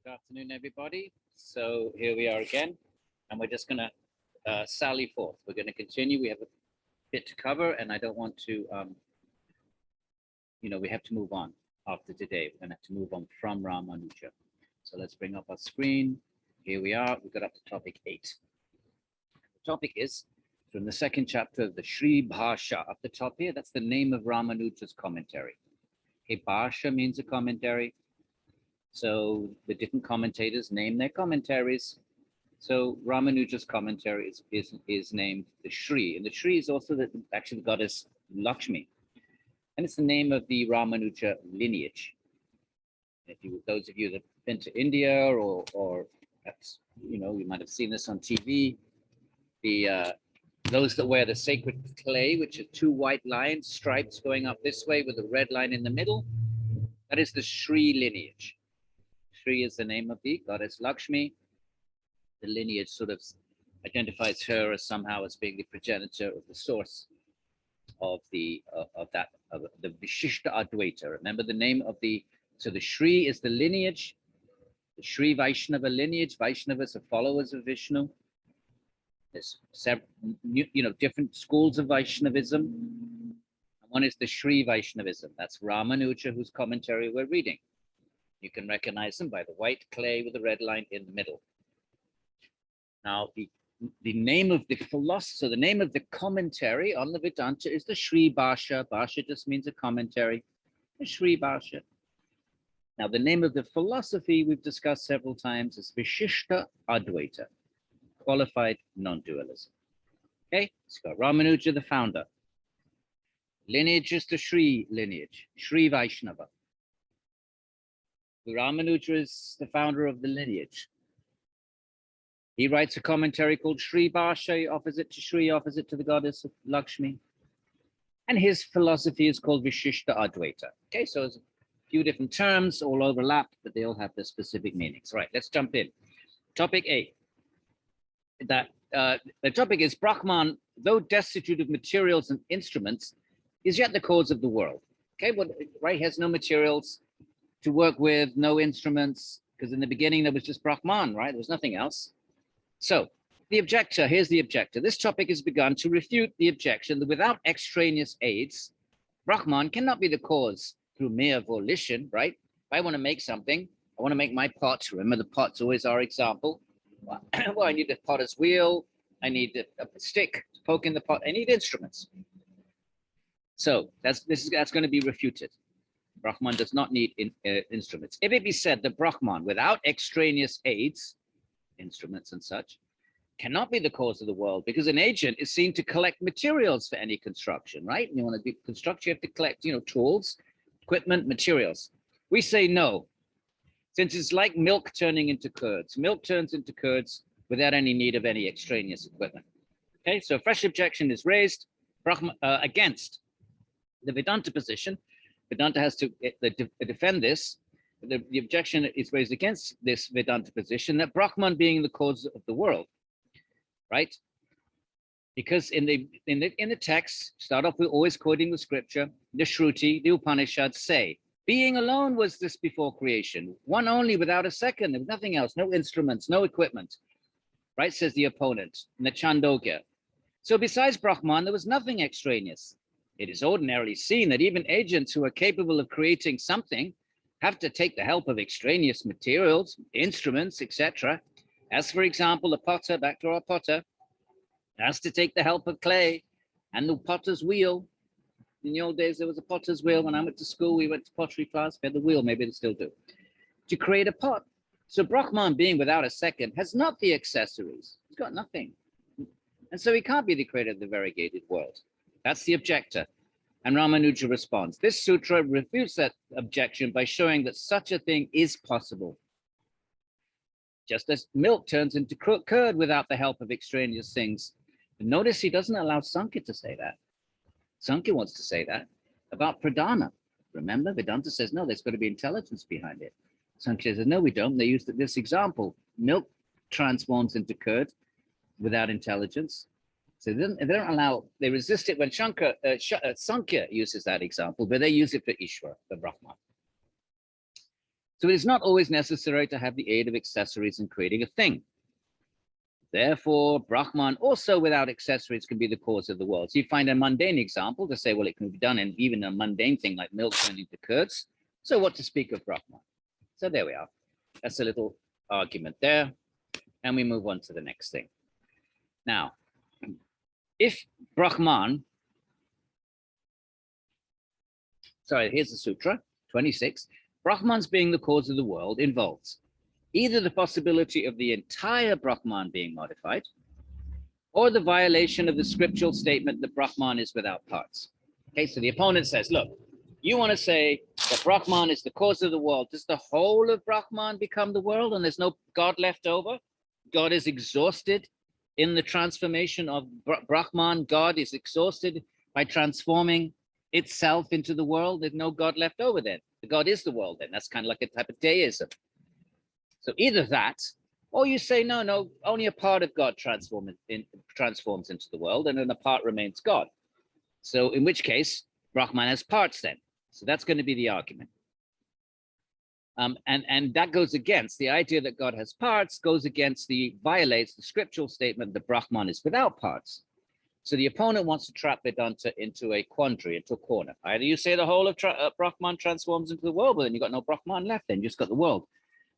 Good afternoon, everybody. So here we are again, and we're just going to sally forth. We're going to continue. We have a bit to cover, and I don't want to, we have to move on after today. We're going to have to move on from Rāmānuja. So let's bring up our screen. Here we are. We got up to topic 8. The topic is from the second chapter of the Sri Bhāsha. Up the top here, that's the name of Rāmānuja's commentary. Okay, Bhāsha means a commentary. So the different commentators name their commentaries. So Rāmānuja's commentary is named the Shri, and the Shri is also actually the goddess Lakshmi, and it's the name of the Rāmānuja lineage. Those of you that have been to India or perhaps, you might have seen this on TV. Those that wear the sacred clay, which are 2 white lines, stripes going up this way with a red line in the middle, that is the Shri lineage. Shri is the name of the goddess Lakshmi. The lineage sort of identifies her as somehow as being the progenitor of the source of the Vishishta Advaita. Remember the name of the Shri is the lineage, the Shri Vaishnava lineage. Vaishnavas are followers of Vishnu. There's several, different schools of Vaishnavism. One is the Shri Vaishnavism. That's Rāmānuja, whose commentary we're reading. You can recognize them by the white clay with the red line in the middle. Now, the name of the philosopher, the name of the commentary on the Vedanta is the Sri Bhāsha. Bhāsha just means a commentary, the Sri Bhāsha. Now, the name of the philosophy we've discussed several times is Vishishta Advaita, qualified non-dualism. Okay, it's got Rāmānuja, the founder. Lineage is the Shri lineage, Shri Vaishnava. Rāmānuja is the founder of the lineage. He writes a commentary called Sri Bhāsha. He offers it to Shri, offers it to the goddess Lakshmi. And his philosophy is called Vishishta Advaita. Okay, so there's a few different terms, all overlap, but they all have their specific meanings. Right, let's jump in. Topic 8. The topic is Brahman, though destitute of materials and instruments, is yet the cause of the world. Okay, well, right, he has no materials to work with, no instruments, because in the beginning there was just Brahman, right? There was nothing else. So the objector, here's the objector. This topic has begun to refute the objection that without extraneous aids, Brahman cannot be the cause through mere volition, right? If I want to make something, I want to make my pot. Remember, the pot's always our example. Well, I need a potter's wheel. I need a stick to poke in the pot. I need instruments. So that's going to be refuted. Brahman does not need instruments. If it be said that Brahman, without extraneous aids, instruments and such, cannot be the cause of the world, because an agent is seen to collect materials for any construction, right? You want to do construction, you have to collect, tools, equipment, materials. We say no, since it's like milk turning into curds. Milk turns into curds without any need of any extraneous equipment. Okay, so a fresh objection is raised against the Vedanta position. Vedanta has to defend this. The objection is raised against this Vedanta position that Brahman being the cause of the world, right? Because in the text, start off with always quoting the scripture, the Shruti, the Upanishads say, being alone was this before creation, one only without a second, there was nothing else, no instruments, no equipment, right? Says the opponent in the Chandogya. So besides Brahman, there was nothing extraneous. It is ordinarily seen that even agents who are capable of creating something have to take the help of extraneous materials, instruments, etc. As for example, a potter, back to our potter, has to take the help of clay and the potter's wheel. In the old days, there was a potter's wheel. When I went to school, we went to pottery class, we had the wheel, maybe they still do, to create a pot. So Brahman, being without a second, has not the accessories. He's got nothing. And so he can't be the creator of the variegated world. That's the objector. And Rāmānuja responds. This sutra refutes that objection by showing that such a thing is possible. Just as milk turns into curd without the help of extraneous things. But notice he doesn't allow Sankhya to say that. Sankhya wants to say that about pradhana. Remember, Vedanta says, no, there's got to be intelligence behind it. Sankhya says, no, we don't. They used this example. Milk transforms into curd without intelligence. So they don't allow, they resist it when Sankhya uses that example, but they use it for Ishvara, for Brahman. So it is not always necessary to have the aid of accessories in creating a thing. Therefore, Brahman also without accessories can be the cause of the world. So you find a mundane example to say, well, it can be done in even a mundane thing like milk turning to curds. So what to speak of Brahman? So there we are. That's a little argument there. And we move on to the next thing. Now, if Brahman, sorry, here's the sutra, 26. Brahman's being the cause of the world involves either the possibility of the entire Brahman being modified, or the violation of the scriptural statement that Brahman is without parts. Okay, so the opponent says, look, you want to say that Brahman is the cause of the world. Does the whole of Brahman become the world and there's no God left over? God is exhausted in the transformation of Brahman. God is exhausted by transforming itself into the world. There's no God left over then. The God is the world then. That's kind of like a type of deism. So either that, or you say, no, only a part of God transforms into the world, and then a part remains God. So in which case, Brahman has parts then. So that's going to be the argument. And that goes against the idea that God has parts, violates the scriptural statement that Brahman is without parts. So the opponent wants to trap Vedanta into a quandary, into a corner. Either you say the whole of Brahman transforms into the world, but then you've got no Brahman left, then you just got the world.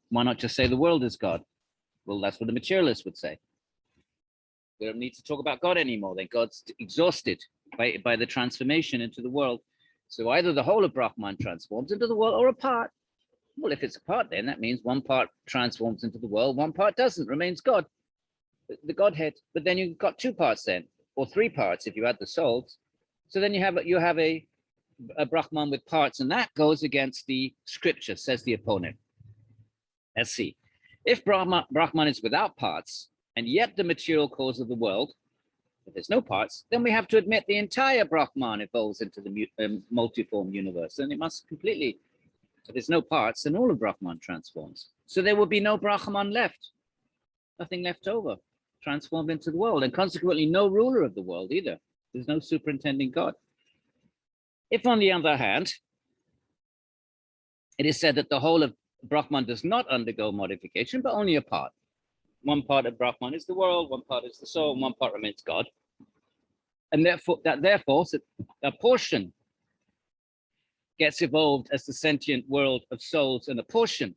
Why not just say the world is God? Well, that's what the materialists would say. We don't need to talk about God anymore. Then God's exhausted by the transformation into the world. So either the whole of Brahman transforms into the world or a part. Well, if it's a part, then that means one part transforms into the world, one part doesn't, remains God, the Godhead. But then you've got two parts then, or three parts if you add the souls. So then you have a Brahman with parts, and that goes against the scripture, says the opponent. Let's see. If Brahman is without parts, and yet the material cause of the world, if there's no parts, then we have to admit the entire Brahman evolves into the multiform universe. And it must completely, if there's no parts, then all of Brahman transforms. So there will be no Brahman left, nothing left over, transformed into the world, and consequently no ruler of the world either. There's no superintending God. If, on the other hand, it is said that the whole of Brahman does not undergo modification, but only a part. One part of Brahman is the world, one part is the soul, and one part remains God. And therefore, a portion gets evolved as the sentient world of souls, and a portion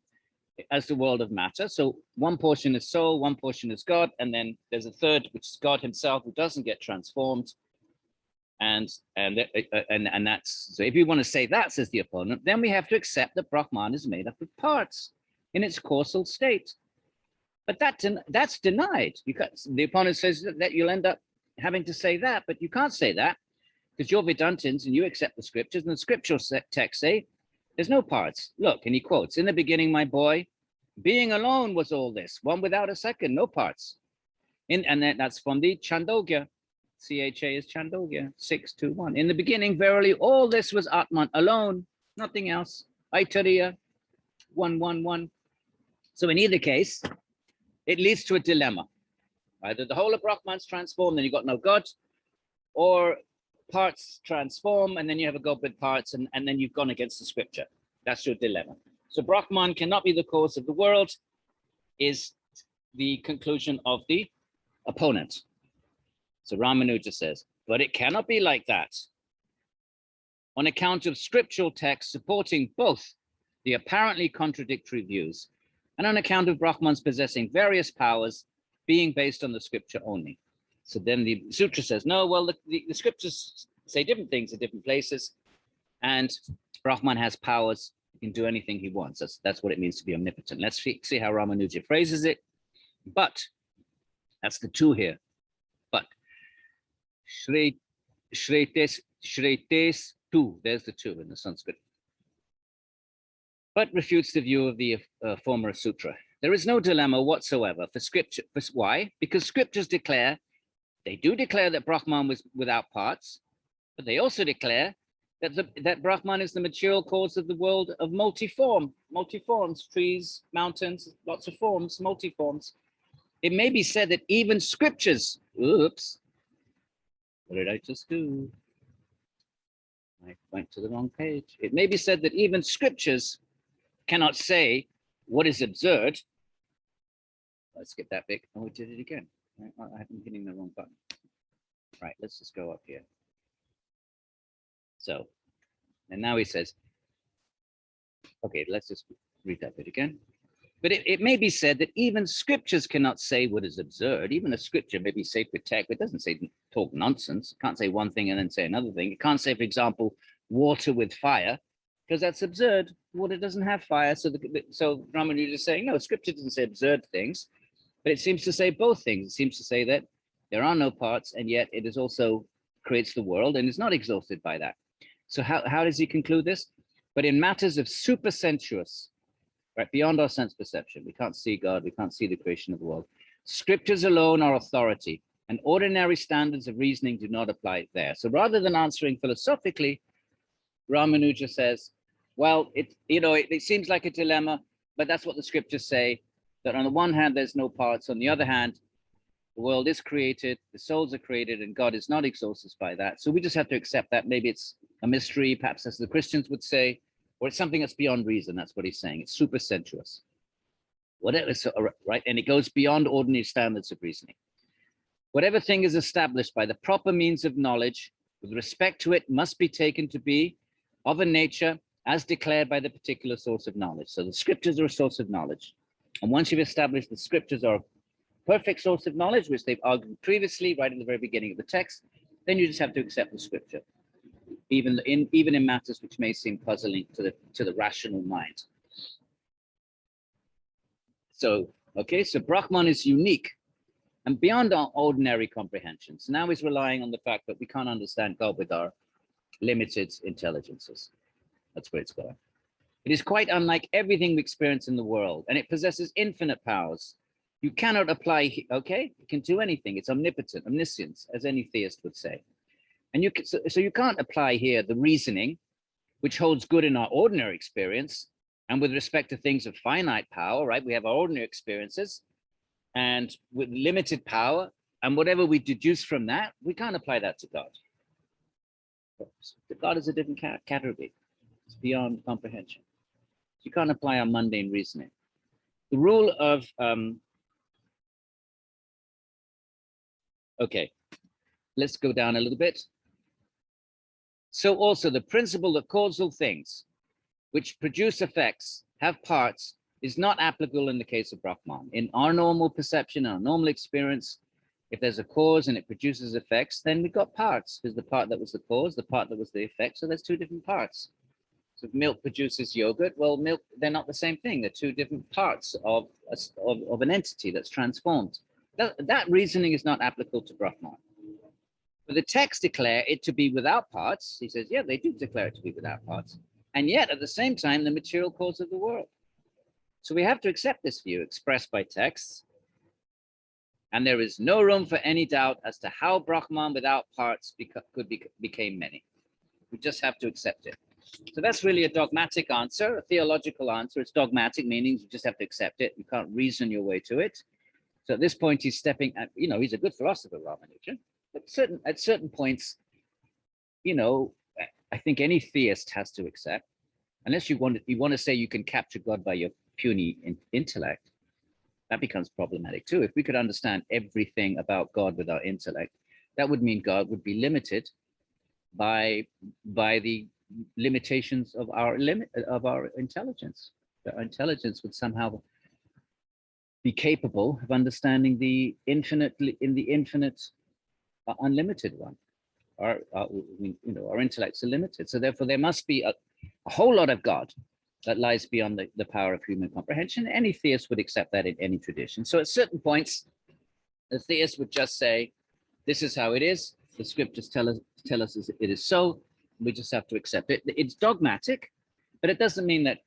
as the world of matter. So one portion is soul, one portion is God, and then there's a third, which is God himself, who doesn't get transformed. And that's, so if you want to say that, says the opponent, then we have to accept that Brahman is made up of parts in its causal state. But that's denied. The opponent says that you'll end up having to say that, but you can't say that because you're Vedantins and you accept the scriptures, and the scriptural texts say there's no parts. Look, and he quotes, in the beginning, my boy, being alone was all this, one without a second, no parts. And that's from the Chandogya. CHA is Chandogya, 621. In the beginning, verily, all this was Atman alone, nothing else. Aitariya, 111. So in either case, it leads to a dilemma. Either the whole of Brahman's transformed, then you've got no God, or parts transform, and then you have a God with parts, and then you've gone against the scripture. That's your dilemma. So Brahman cannot be the cause of the world, is the conclusion of the opponent. So Rāmānuja says, but it cannot be like that. On account of scriptural texts supporting both the apparently contradictory views, and on account of Brahmans possessing various powers being based on the scripture only. So then the sutra says, no, well, the scriptures say different things at different places, and Brahman has powers, he can do anything he wants. That's what it means to be omnipotent. Let's see how Rāmānuja phrases it. But, that's the two here. But, Shretes 2, there's the two in the Sanskrit. But refutes the view of the former sutra. There is no dilemma whatsoever for scripture. Why? Because scriptures declare, they do declare that Brahman was without parts, but they also declare that Brahman is the material cause of the world of multiforms, trees, mountains, lots of forms, multiforms. It may be said that even scriptures, oops, what did I just do? I went to the wrong page. It may be said that even scriptures cannot say what is absurd. Let's get that big. Oh, we did it again. I'm hitting the wrong button. Right, let's just go up here. So, and now he says, okay, let's just read that bit again. But it may be said that even scriptures cannot say what is absurd. Even a scripture may be sacred text, but it doesn't say talk nonsense. It can't say one thing and then say another thing. It can't say, for example, water with fire, because that's absurd. Water doesn't have fire. So Rāmānuja is saying, no, scripture doesn't say absurd things, but it seems to say both things. It seems to say that there are no parts, and yet it is also creates the world and is not exhausted by that. So how does he conclude this? But in matters of supersensuous, right, beyond our sense perception, we can't see God, we can't see the creation of the world. Scriptures alone are authority, and ordinary standards of reasoning do not apply there. So rather than answering philosophically, Rāmānuja says, well, it seems like a dilemma, but that's what the scriptures say, that on the one hand, there's no parts. On the other hand, the world is created, the souls are created, and God is not exhausted by that. So we just have to accept that. Maybe it's a mystery, perhaps as the Christians would say, or it's something that's beyond reason. That's what he's saying. It's supersensuous. Whatever, right? And it goes beyond ordinary standards of reasoning. Whatever thing is established by the proper means of knowledge, with respect to it, must be taken to be of a nature as declared by the particular source of knowledge. So the scriptures are a source of knowledge. And once you've established the scriptures are a perfect source of knowledge, which they've argued previously, right in the very beginning of the text, then you just have to accept the scripture, even in matters which may seem puzzling to the rational mind. So, okay, so Brahman is unique and beyond our ordinary comprehension. So now he's relying on the fact that we can't understand God with our limited intelligences. That's where it's going. It is quite unlike everything we experience in the world, and it possesses infinite powers. You cannot apply, okay? It can do anything. It's omnipotent, omniscience, as any theist would say. And so you can't apply here the reasoning, which holds good in our ordinary experience. And with respect to things of finite power, right? We have our ordinary experiences, and with limited power, and whatever we deduce from that, we can't apply that to God. God is a different category. It's beyond comprehension. You can't apply our mundane reasoning. The rule of, okay, let's go down a little bit. So also the principle that causal things which produce effects have parts is not applicable in the case of Brahman. In our normal perception, our normal experience, if there's a cause and it produces effects, then we've got parts. There's the part that was the cause, the part that was the effect. So there's two different parts. So if milk produces yogurt, well, milk, they're not the same thing. They're two different parts of an entity that's transformed. That reasoning is not applicable to Brahman. But the texts declare it to be without parts. He says, yeah, they do declare it to be without parts. And yet, at the same time, the material cause of the world. So we have to accept this view expressed by texts. And there is no room for any doubt as to how Brahman without parts became many. We just have to accept it. So that's really a dogmatic answer, a theological answer. It's dogmatic, meaning you just have to accept it. You can't reason your way to it. So at this point, he's stepping at, he's a good philosopher, Rāmānuja. At certain points, I think any theist has to accept, unless you want to say you can capture God by your puny intellect, that becomes problematic too. If we could understand everything about God with our intellect, that would mean God would be limited by the limitations of our intelligence. That our intelligence would somehow be capable of understanding the infinite unlimited one. Our intellects are limited. So therefore there must be a whole lot of God that lies beyond the power of human comprehension. Any theist would accept that in any tradition. So at certain points, the theist would just say, this is how it is. The scriptures tell us it is so. We just have to accept it. It's dogmatic, but it doesn't mean that,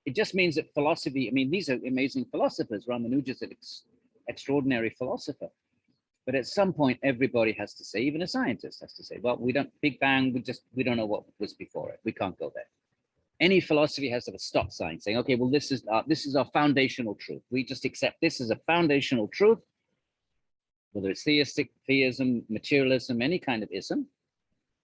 it just means that philosophy, these are amazing philosophers. Rāmānuja is an extraordinary philosopher. But at some point, everybody has to say, even a scientist has to say, well, Big Bang, we don't know what was before it. We can't go there. Any philosophy has to have a stop sign saying, okay, well, this is our foundational truth. We just accept this as a foundational truth, whether it's theism, materialism, any kind of ism,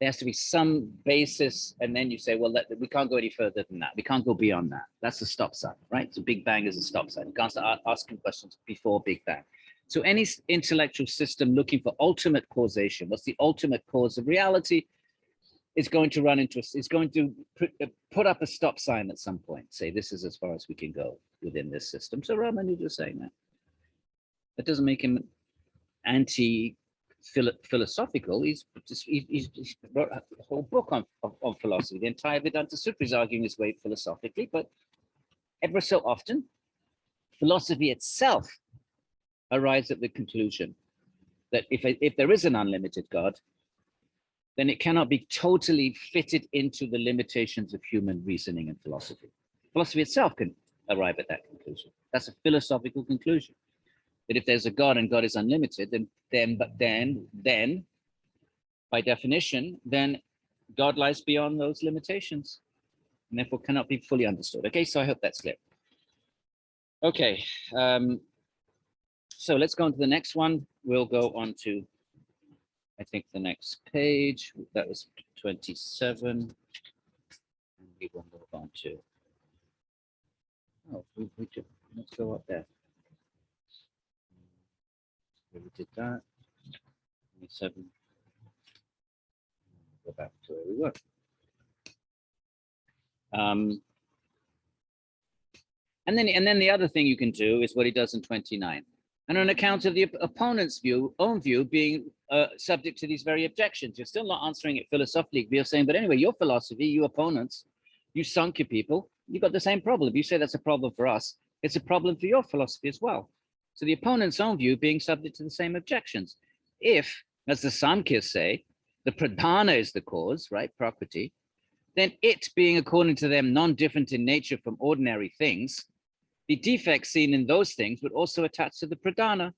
There has to be some basis, and then you say, well, we can't go any further than that. We can't go beyond that. That's a stop sign, right? So Big Bang is a stop sign. You can't start asking questions before Big Bang. So any intellectual system looking for ultimate causation, what's the ultimate cause of reality, is going to run into, is going to put up a stop sign at some point. Say, this is as far as we can go within this system. So Rāmānuja is saying that. That doesn't make him anti-philosophical. He's wrote a whole book on philosophy. The entire Vedanta Sutra is arguing his way philosophically, but ever so often, philosophy itself arrives at the conclusion that if there is an unlimited God, then it cannot be totally fitted into the limitations of human reasoning and philosophy. Philosophy itself can arrive at that conclusion. That's a philosophical conclusion. That if there's a God and God is unlimited, then by definition, then God lies beyond those limitations and therefore cannot be fully understood. Okay, so I hope that's clear. Okay, so let's go on to the next one. We'll go on to, I think, the next page. That was 27. And we will move on to, oh, let's go up there. We did that. 27. Go back to where we were. And then the other thing you can do is what he does in 29. And on account of the opponent's own view being subject to these very objections, you're still not answering it philosophically. You're saying, but anyway, your philosophy, you opponents, you Sankhya people, you've got the same problem. You say that's a problem for us. It's a problem for your philosophy as well. So the opponent's own view being subject to the same objections. If, as the Samkhyas say, the pradhana is the cause, right, prakriti, then it being, according to them, non-different in nature from ordinary things, the defects seen in those things would also attach to the pradhana.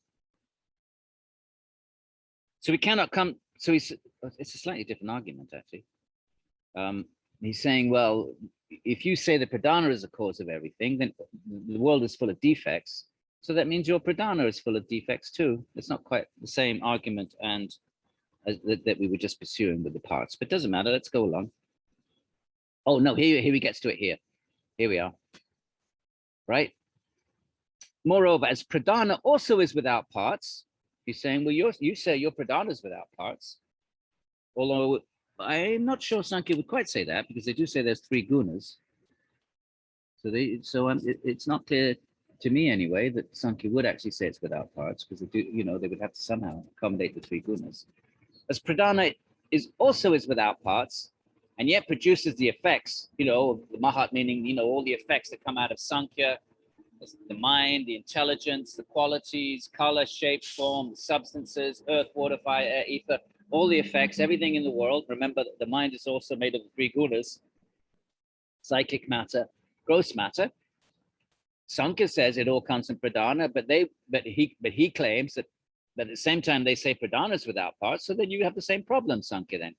So we cannot come, so it's a slightly different argument, actually. He's saying, well, if you say the pradhana is the cause of everything, then the world is full of defects. So that means your pradhana is full of defects too. It's not quite the same argument and that we were just pursuing with the parts, but doesn't matter. Let's go along. Oh no, here he gets to it here. Here we are. Right? Moreover, as pradhana also is without parts, he's saying, well, you say your pradhana is without parts. Although I'm not sure Sankhya would quite say that, because they do say there's 3 gunas. So it's not clear to me anyway that Sankhya would actually say it's without parts, because they do, they would have to somehow accommodate the 3 gunas. As pradhana is without parts, and yet produces the effects, the mahat, meaning, all the effects that come out of Sankhya, the mind, the intelligence, the qualities, color, shape, form, the substances, earth, water, fire, air, ether, all the effects, everything in the world. Remember that the mind is also made of the 3 gunas, psychic matter, gross matter. Sankhya says it all comes from pradhana, but he claims that at the same time they say pradhana is without parts, so then you have the same problem, Sankhya, then.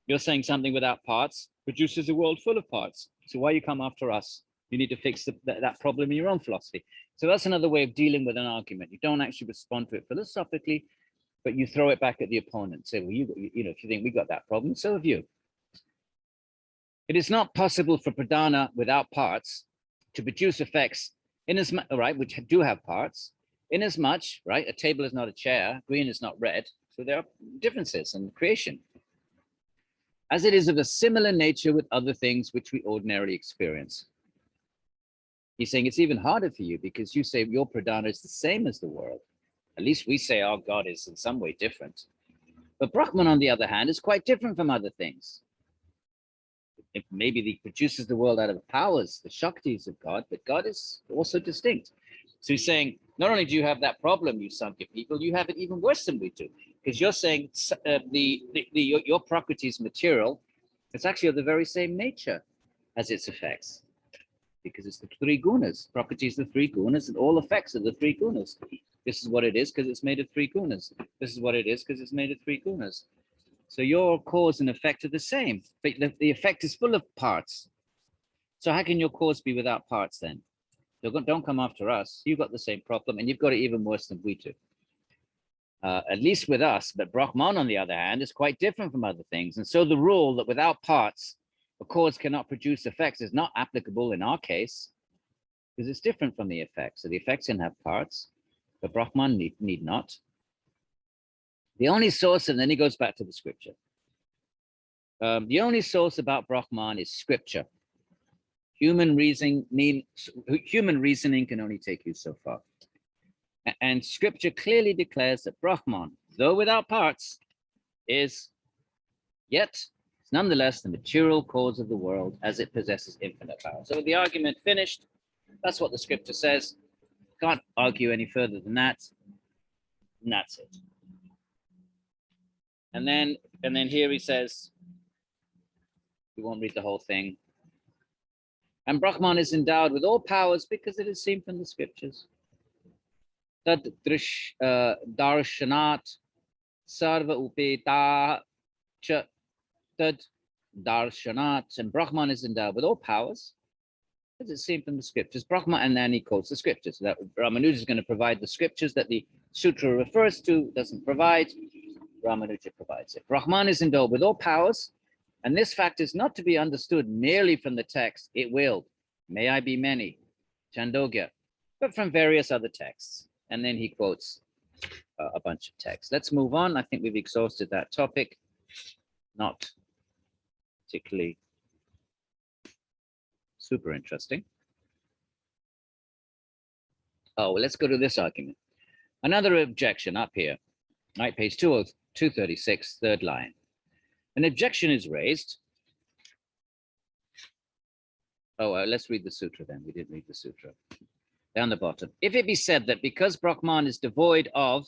You're saying something without parts produces a world full of parts. So why you come after us? You need to fix that problem in your own philosophy. So that's another way of dealing with an argument. You don't actually respond to it philosophically, but you throw it back at the opponent. Say, well, if you think we got that problem, so have you. It is not possible for pradhana without parts to produce effects which do have parts, inasmuch, right, a table is not a chair, green is not red, so there are differences in creation. As it is of a similar nature with other things which we ordinarily experience. He's saying it's even harder for you because you say your pradhana is the same as the world. At least we say our God is in some way different. But Brahman, on the other hand, is quite different from other things. Maybe he produces the world out of the powers, the Shaktis of God, but God is also distinct. So he's saying, not only do you have that problem, you Sankhya people, you have it even worse than we do. Because you're saying your prakriti is material, it's actually of the very same nature as its effects. Because it's the 3 gunas. Prakriti is the 3 gunas, and all effects are the 3 gunas. This is what it is because it's made of 3 gunas. This is what it is because it's made of 3 gunas. So your cause and effect are the same, but the effect is full of parts. So how can your cause be without parts then? Don't come after us. You've got the same problem, and you've got it even worse than we do. at least with us. But Brahman, on the other hand, is quite different from other things. And so the rule that without parts, a cause cannot produce effects is not applicable in our case, because it's different from the effects. So the effects can have parts, but Brahman need not. The only source, and then he goes back to the scripture. The only source about Brahman is scripture. Human reasoning can only take you so far. And scripture clearly declares that Brahman, though without parts, is yet nonetheless the material cause of the world as it possesses infinite power. So with the argument finished, that's what the scripture says. Can't argue any further than that. And that's it. And then here he says, we won't read the whole thing. And Brahman is endowed with all powers because it is seen from the scriptures. Tad darshanat sarva upeta cha tad darshanat. And Brahman is endowed with all powers because it's seen from the scriptures. Brahman, and then he quotes the scriptures. So that Rāmānuja is going to provide the scriptures that the sutra refers to, doesn't provide. Rāmānuja provides it. Brahman is endowed with all powers. And this fact is not to be understood merely from the text, it willed, may I be many, Chandogya, but from various other texts. And then he quotes a bunch of texts. Let's move on. I think we've exhausted that topic. Not particularly super interesting. Oh, well, let's go to this argument. Another objection up here, right, page 236, third line. An objection is raised. Oh, let's read the sutra then. We didn't read the sutra. Down the bottom. If it be said that because Brahman is devoid of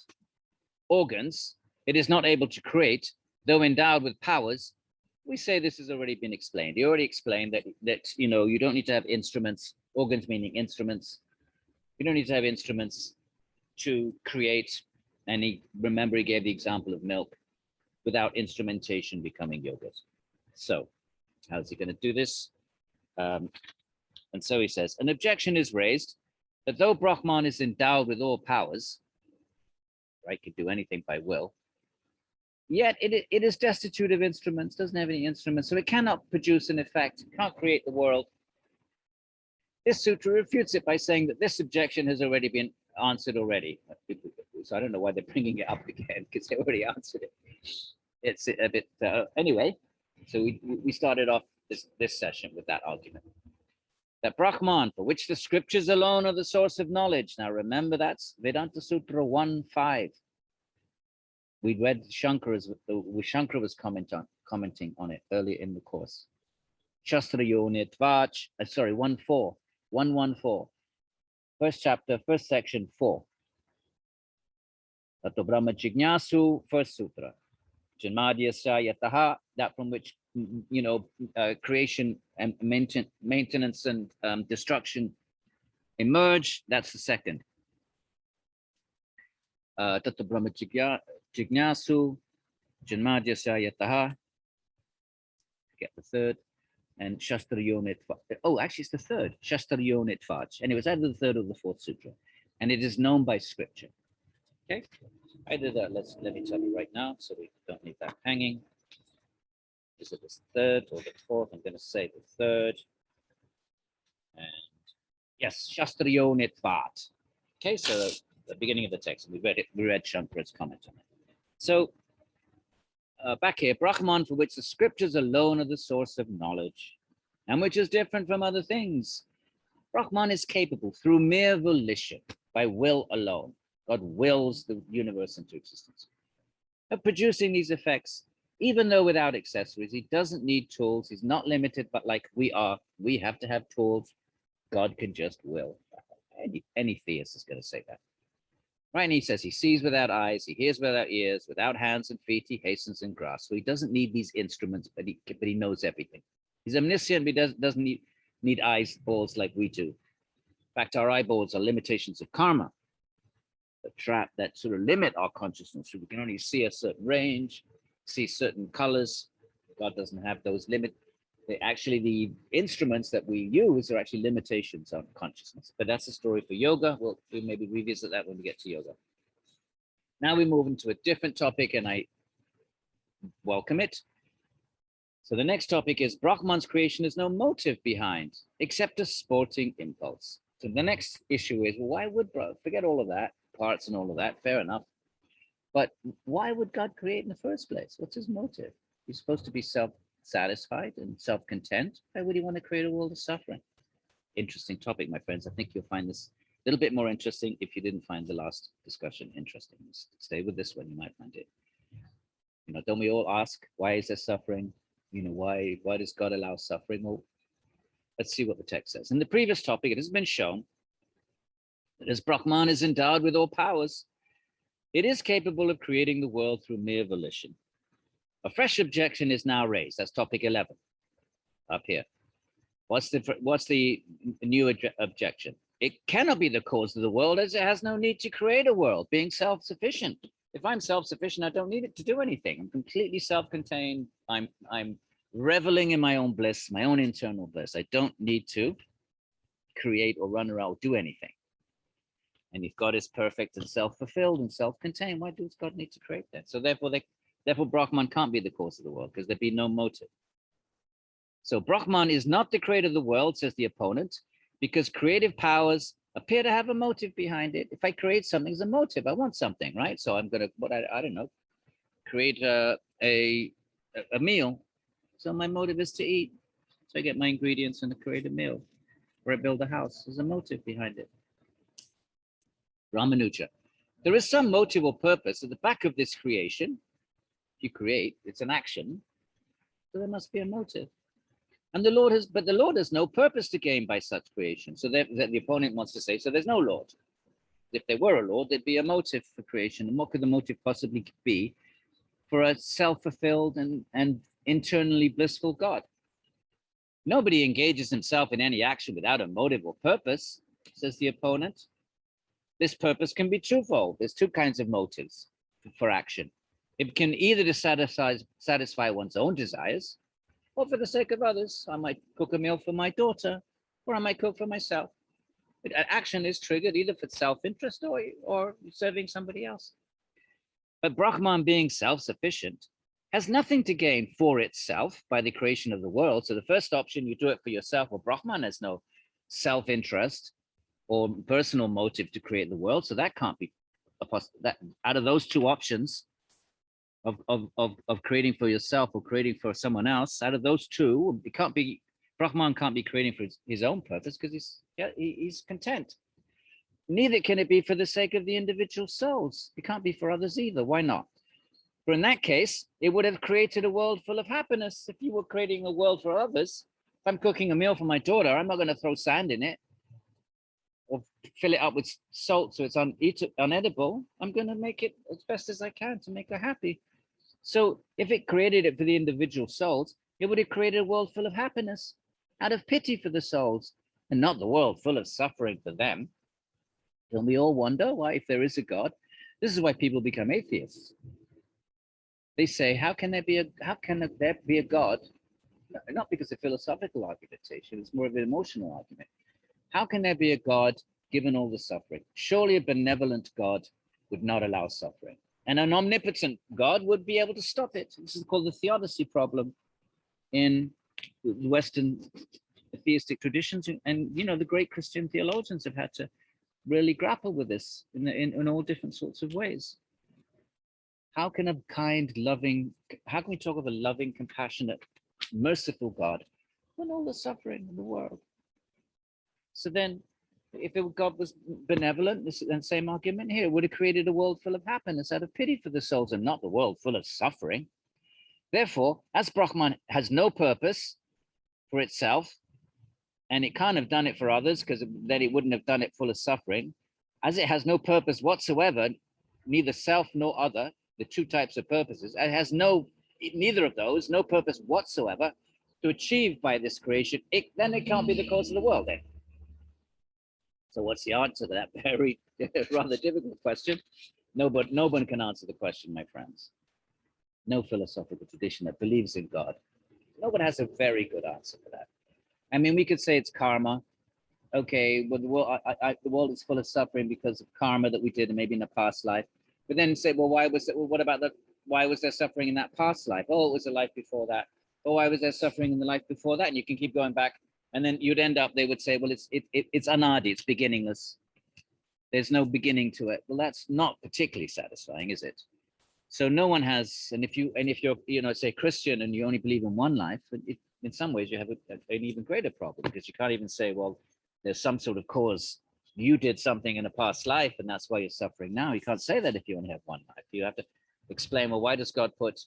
organs, it is not able to create, though endowed with powers, we say this has already been explained. He already explained that you know, you don't need to have instruments, organs meaning instruments. You don't need to have instruments to create. And remember, he gave the example of milk. Without instrumentation becoming yogurt. So how's he going to do this? And so he says, an objection is raised that though Brahman is endowed with all powers, right, could do anything by will, yet it is destitute of instruments, doesn't have any instruments, so it cannot produce an effect, can't create the world. This sutra refutes it by saying that this objection has already been answered already. So I don't know why they're bringing it up again, because they already answered it. It's a bit, anyway, so we started off this session with that argument. That Brahman, for which the scriptures alone are the source of knowledge. Now remember, that's Vedanta Sutra 1.5. We read Shankara was commenting on it earlier in the course. Shastra Yonitvach, sorry, 1.14. First chapter, first section 4. Tato Brahma Jignasu, first sutra. Janmadhyasya yataha, that from which, you know, creation and maintenance and destruction emerge. That's the second. Tato Brahma Jignasu, Janmadhyasya yataha. Get the third. And Shastra Yonitvach. Oh, actually, it's the third. Shastra Yonitvach. And it was either the third or the fourth sutra. And it is known by scripture. Okay. Either that, let me tell you right now, so we don't leave that hanging. Is it the third or the fourth? I'm going to say the third. And yes, Shastra Yonitvach. Okay, so the beginning of the text, we read Shankara's comment on it. So back here, Brahman, for which the scriptures alone are the source of knowledge, and which is different from other things. Brahman is capable through mere volition, by will alone. God wills the universe into existence, of producing these effects, even though without accessories. He doesn't need tools. He's not limited, but like we are, we have to have tools. God can just will. Any theist is going to say that. Right, and he says he sees without eyes, he hears without ears, without hands and feet, he hastens and grasps. So he doesn't need these instruments, but he knows everything. He's omniscient, but he doesn't need eyeballs like we do. In fact, our eyeballs are limitations of karma, a trap that sort of limit our consciousness. So we can only see a certain range, see certain colors. God doesn't have those limits. The instruments that we use are actually limitations on consciousness. But that's a story for yoga. We'll maybe revisit that when we get to yoga. Now we move into a different topic, and I welcome it. So the next topic is Brahman's creation is no motive behind, except a sporting impulse. So the next issue is, why would, forget all of that, parts and all of that, fair enough. But why would God create in the first place? What's his motive? He's supposed to be self-satisfied and self-content. Why would he want to create a world of suffering? Interesting topic, my friends. I think you'll find this a little bit more interesting if you didn't find the last discussion interesting. Stay with this one, you might find it. You know, don't we all ask, why is there suffering? You know, why does God allow suffering? Well, let's see what the text says. In the previous topic, it has been shown that as Brahman is endowed with all powers, it is capable of creating the world through mere volition. A fresh objection is now raised. That's topic 11 up here. What's the new objection? It cannot be the cause of the world, as it has no need to create a world, being self-sufficient. If I'm self-sufficient, I don't need it to do anything. I'm completely self-contained. I'm reveling in my own bliss, my own internal bliss. I don't need to create or run around or do anything. And if God is perfect and self-fulfilled and self-contained, why does God need to create that? So therefore Brahman can't be the cause of the world, because there'd be no motive. So Brahman is not the creator of the world, says the opponent, because creative powers appear to have a motive behind it. If I create something, there's a motive. I want something, right? So I'm going to, I don't know, create a meal. So my motive is to eat. So I get my ingredients and I create a meal. Or I build a house. There's a motive behind it. Rāmānuja. There is some motive or purpose at the back of this creation. If you create, it's an action. So there must be a motive. And the Lord has no purpose to gain by such creation. So that the opponent wants to say, so there's no Lord. If there were a Lord, there'd be a motive for creation. And what could the motive possibly be for a self-fulfilled and internally blissful God? Nobody engages himself in any action without a motive or purpose, says the opponent. This purpose can be twofold. There's two kinds of motives for action. It can either to satisfy one's own desires, or for the sake of others. I might cook a meal for my daughter, or I might cook for myself. Action is triggered either for self-interest or serving somebody else. But Brahman, being self-sufficient, has nothing to gain for itself by the creation of the world. So the first option, you do it for yourself. Well, Brahman has no self-interest or personal motive to create the world. So that can't be that out of those two options of creating for yourself or creating for someone else, out of those two, it can't be, Brahman can't be creating for his own purpose, because he's content. Neither can it be for the sake of the individual souls. It can't be for others either. Why not? For in that case, it would have created a world full of happiness. If you were creating a world for others, if I'm cooking a meal for my daughter, I'm not going to throw sand in it or fill it up with salt so it's unedible. I'm going to make it as best as I can to make her happy. So if it created it for the individual souls, it would have created a world full of happiness out of pity for the souls, and not the world full of suffering for them. Don't we all wonder why, if there is a God, this is why people become atheists. They say, how can there be a God? Not because of philosophical argumentation, it's more of an emotional argument. How can there be a God given all the suffering? Surely a benevolent God would not allow suffering. And an omnipotent God would be able to stop it. This is called the theodicy problem in Western theistic traditions. And you know, the great Christian theologians have had to really grapple with this in all different sorts of ways. How can a kind, loving, how can we talk of a loving, compassionate, merciful God when all the suffering in the world? So then, if God was benevolent, this is the same argument here, would have created a world full of happiness out of pity for the souls, and not the world full of suffering. Therefore, as Brahman has no purpose for itself, and it can't have done it for others, because then it wouldn't have done it full of suffering, as it has no purpose whatsoever, neither self nor other, the two types of purposes, it has neither of those, no purpose whatsoever to achieve by this creation, then it can't be the cause of the world then. So what's the answer to that very rather difficult question? No one can answer the question, my friends. No philosophical tradition that believes in God. No one has a very good answer for that. I mean, we could say it's karma. Okay, well, the world is full of suffering because of karma that we did maybe in a past life. but then say, well, what about why was there suffering in that past life? Oh, it was a life before that. Oh, why was there suffering in the life before that? And you can keep going back, and then you'd end up, they would say, well, it's anadi, it's beginningless. There's no beginning to it. Well, that's not particularly satisfying, is it? So no one has, and if you're, say Christian and you only believe in one life, in some ways you have an even greater problem, because you can't even say, well, there's some sort of cause. You did something in a past life and that's why you're suffering now. You can't say that if you only have one life. You have to explain, well, why does God put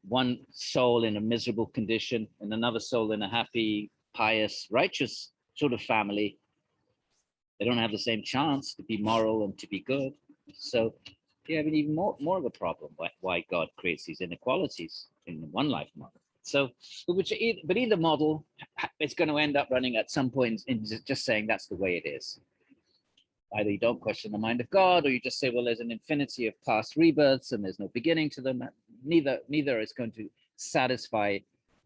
one soul in a miserable condition and another soul in a happy, pious, righteous sort of family? They don't have the same chance to be moral and to be good. So you have an even more of a problem why God creates these inequalities in the one life model. So, but either model, it's going to end up running at some point in just saying that's the way it is. Either you don't question the mind of God, or you just say, well, there's an infinity of past rebirths and there's no beginning to them. Neither is going to satisfy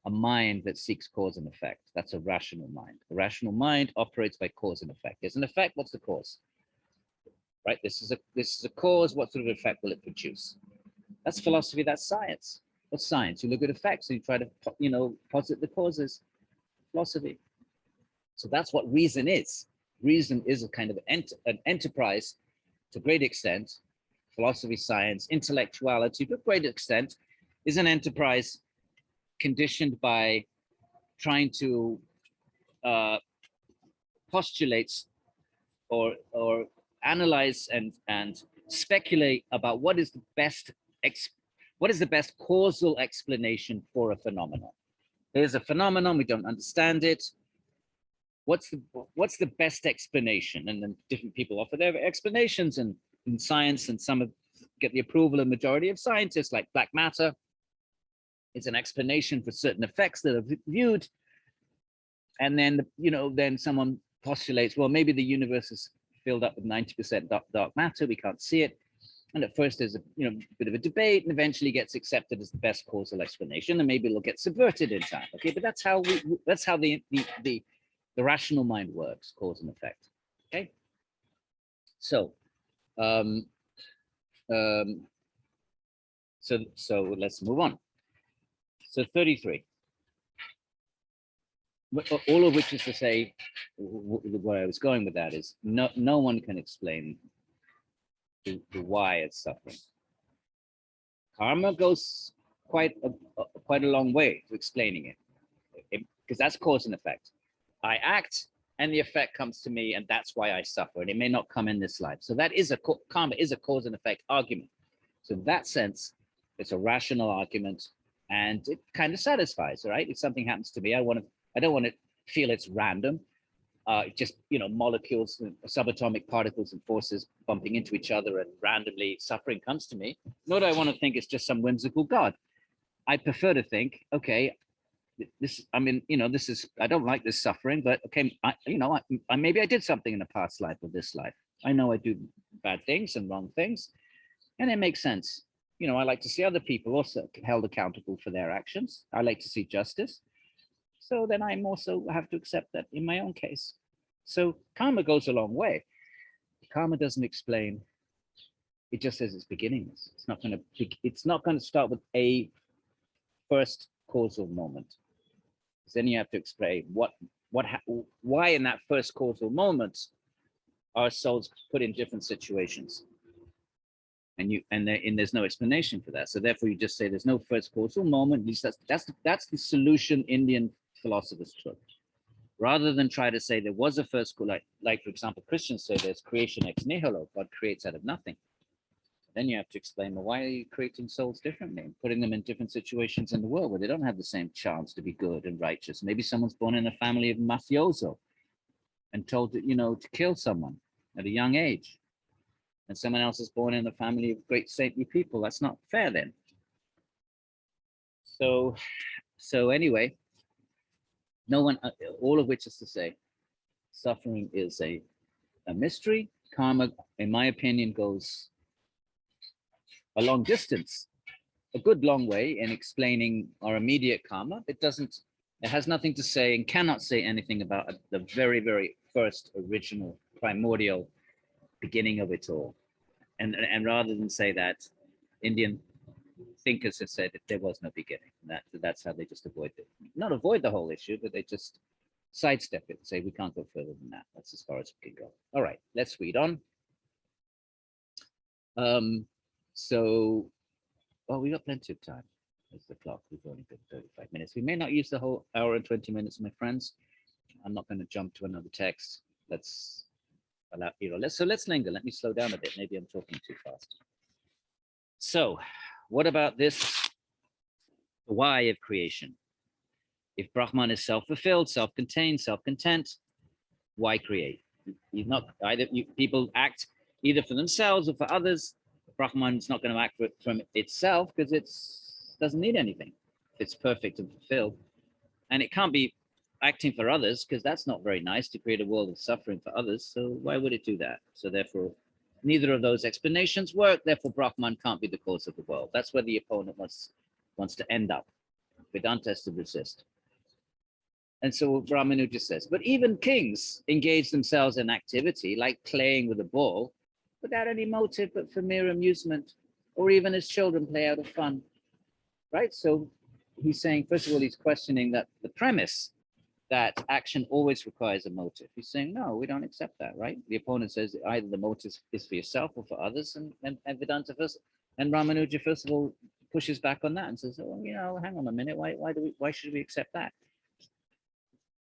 a mind that seeks cause and effect. That's a rational mind. A rational mind operates by cause and effect. There's an effect. What's the cause? Right? This is a cause. What sort of effect will it produce? That's philosophy. That's science. What's science? You look at effects and you try to, posit the causes. Philosophy. So that's what reason is. Reason is a kind of an enterprise to a great extent. Philosophy, science, intellectuality to a great extent is an enterprise conditioned by trying to postulate or analyze and speculate about what is the best causal explanation for a phenomenon. There's a phenomenon, we don't understand it. What's the best explanation? And then different people offer their explanations in science, and some get the approval of the majority of scientists, like black matter. It's an explanation for certain effects that are viewed. And then, then someone postulates, well, maybe the universe is filled up with 90% dark matter. We can't see it. And at first there's a bit of a debate, and eventually gets accepted as the best causal explanation, and maybe it'll get subverted in time. Okay, but that's how the rational mind works, cause and effect. Okay, so so let's move on. So 33. All of which is to say, where I was going with that is no one can explain the why it's suffering. Karma goes quite a long way to explaining it, because that's cause and effect. I act and the effect comes to me, and that's why I suffer. And it may not come in this life. So that is karma is a cause and effect argument. So in that sense, it's a rational argument, and it kind of satisfies, right? If something happens to me, I don't want to feel it's random. Just molecules, subatomic particles and forces bumping into each other, and randomly suffering comes to me. Nor do I want to think it's just some whimsical God. I prefer to think, okay, this is, I don't like this suffering, but okay, maybe I did something in a past life or this life. I know I do bad things and wrong things, and it makes sense. I like to see other people also held accountable for their actions. I like to see justice. So then I also have to accept that in my own case. So karma goes a long way. Karma doesn't explain. It just says it's beginningless. It's not going to start with a first causal moment. Then you have to explain why in that first causal moment our souls put in different situations. And there's no explanation for that. So therefore you just say there's no first causal moment. At least that's the solution Indian philosophers took. Rather than try to say there was a first, like for example, Christians say there's creation ex nihilo, God creates out of nothing. Then you have to explain, well, why are you creating souls differently and putting them in different situations in the world where they don't have the same chance to be good and righteous? Maybe someone's born in a family of mafioso and told to kill someone at a young age. And someone else is born in a family of great saintly people. That's not fair then. So anyway, no one, all of which is to say, suffering is a mystery. Karma, in my opinion, goes a long distance, a good long way in explaining our immediate karma. It has nothing to say and cannot say anything about the very, very first original primordial beginning of it all. And rather than say that, Indian thinkers have said that there was no beginning. That's how they just avoid it. Not avoid the whole issue, but they just sidestep it and say we can't go further than that. That's as far as we can go. All right, let's read on. So, well, we got plenty of time. It's the clock. We've only got 35 minutes. We may not use the whole hour and 20 minutes, my friends. I'm not going to jump to another text. Let's allow, let's linger. Let me slow down a bit. Maybe I'm talking too fast. So, what about this? The why of creation. If Brahman is self-fulfilled, self-contained, self-content, why create? You've not either. People act either for themselves or for others. Brahman's not going to act from itself because it doesn't need anything. It's perfect and fulfilled, and it can't be acting for others because that's not very nice to create a world of suffering for others. So why would it do that? So therefore, neither of those explanations work. Therefore, Brahman can't be the cause of the world. That's where the opponent wants to end up. Vedanta has to resist. And so Rāmānuja says, but even kings engage themselves in activity like playing with a ball without any motive but for mere amusement, or even as children play out of fun, right? So he's saying, first of all, he's questioning that the premise that action always requires a motive. He's saying, no, we don't accept that, right? The opponent says either the motive is for yourself or for others, and Vedanta first, and Rāmānuja first of all pushes back on that and says, oh, hang on a minute, why should we accept that?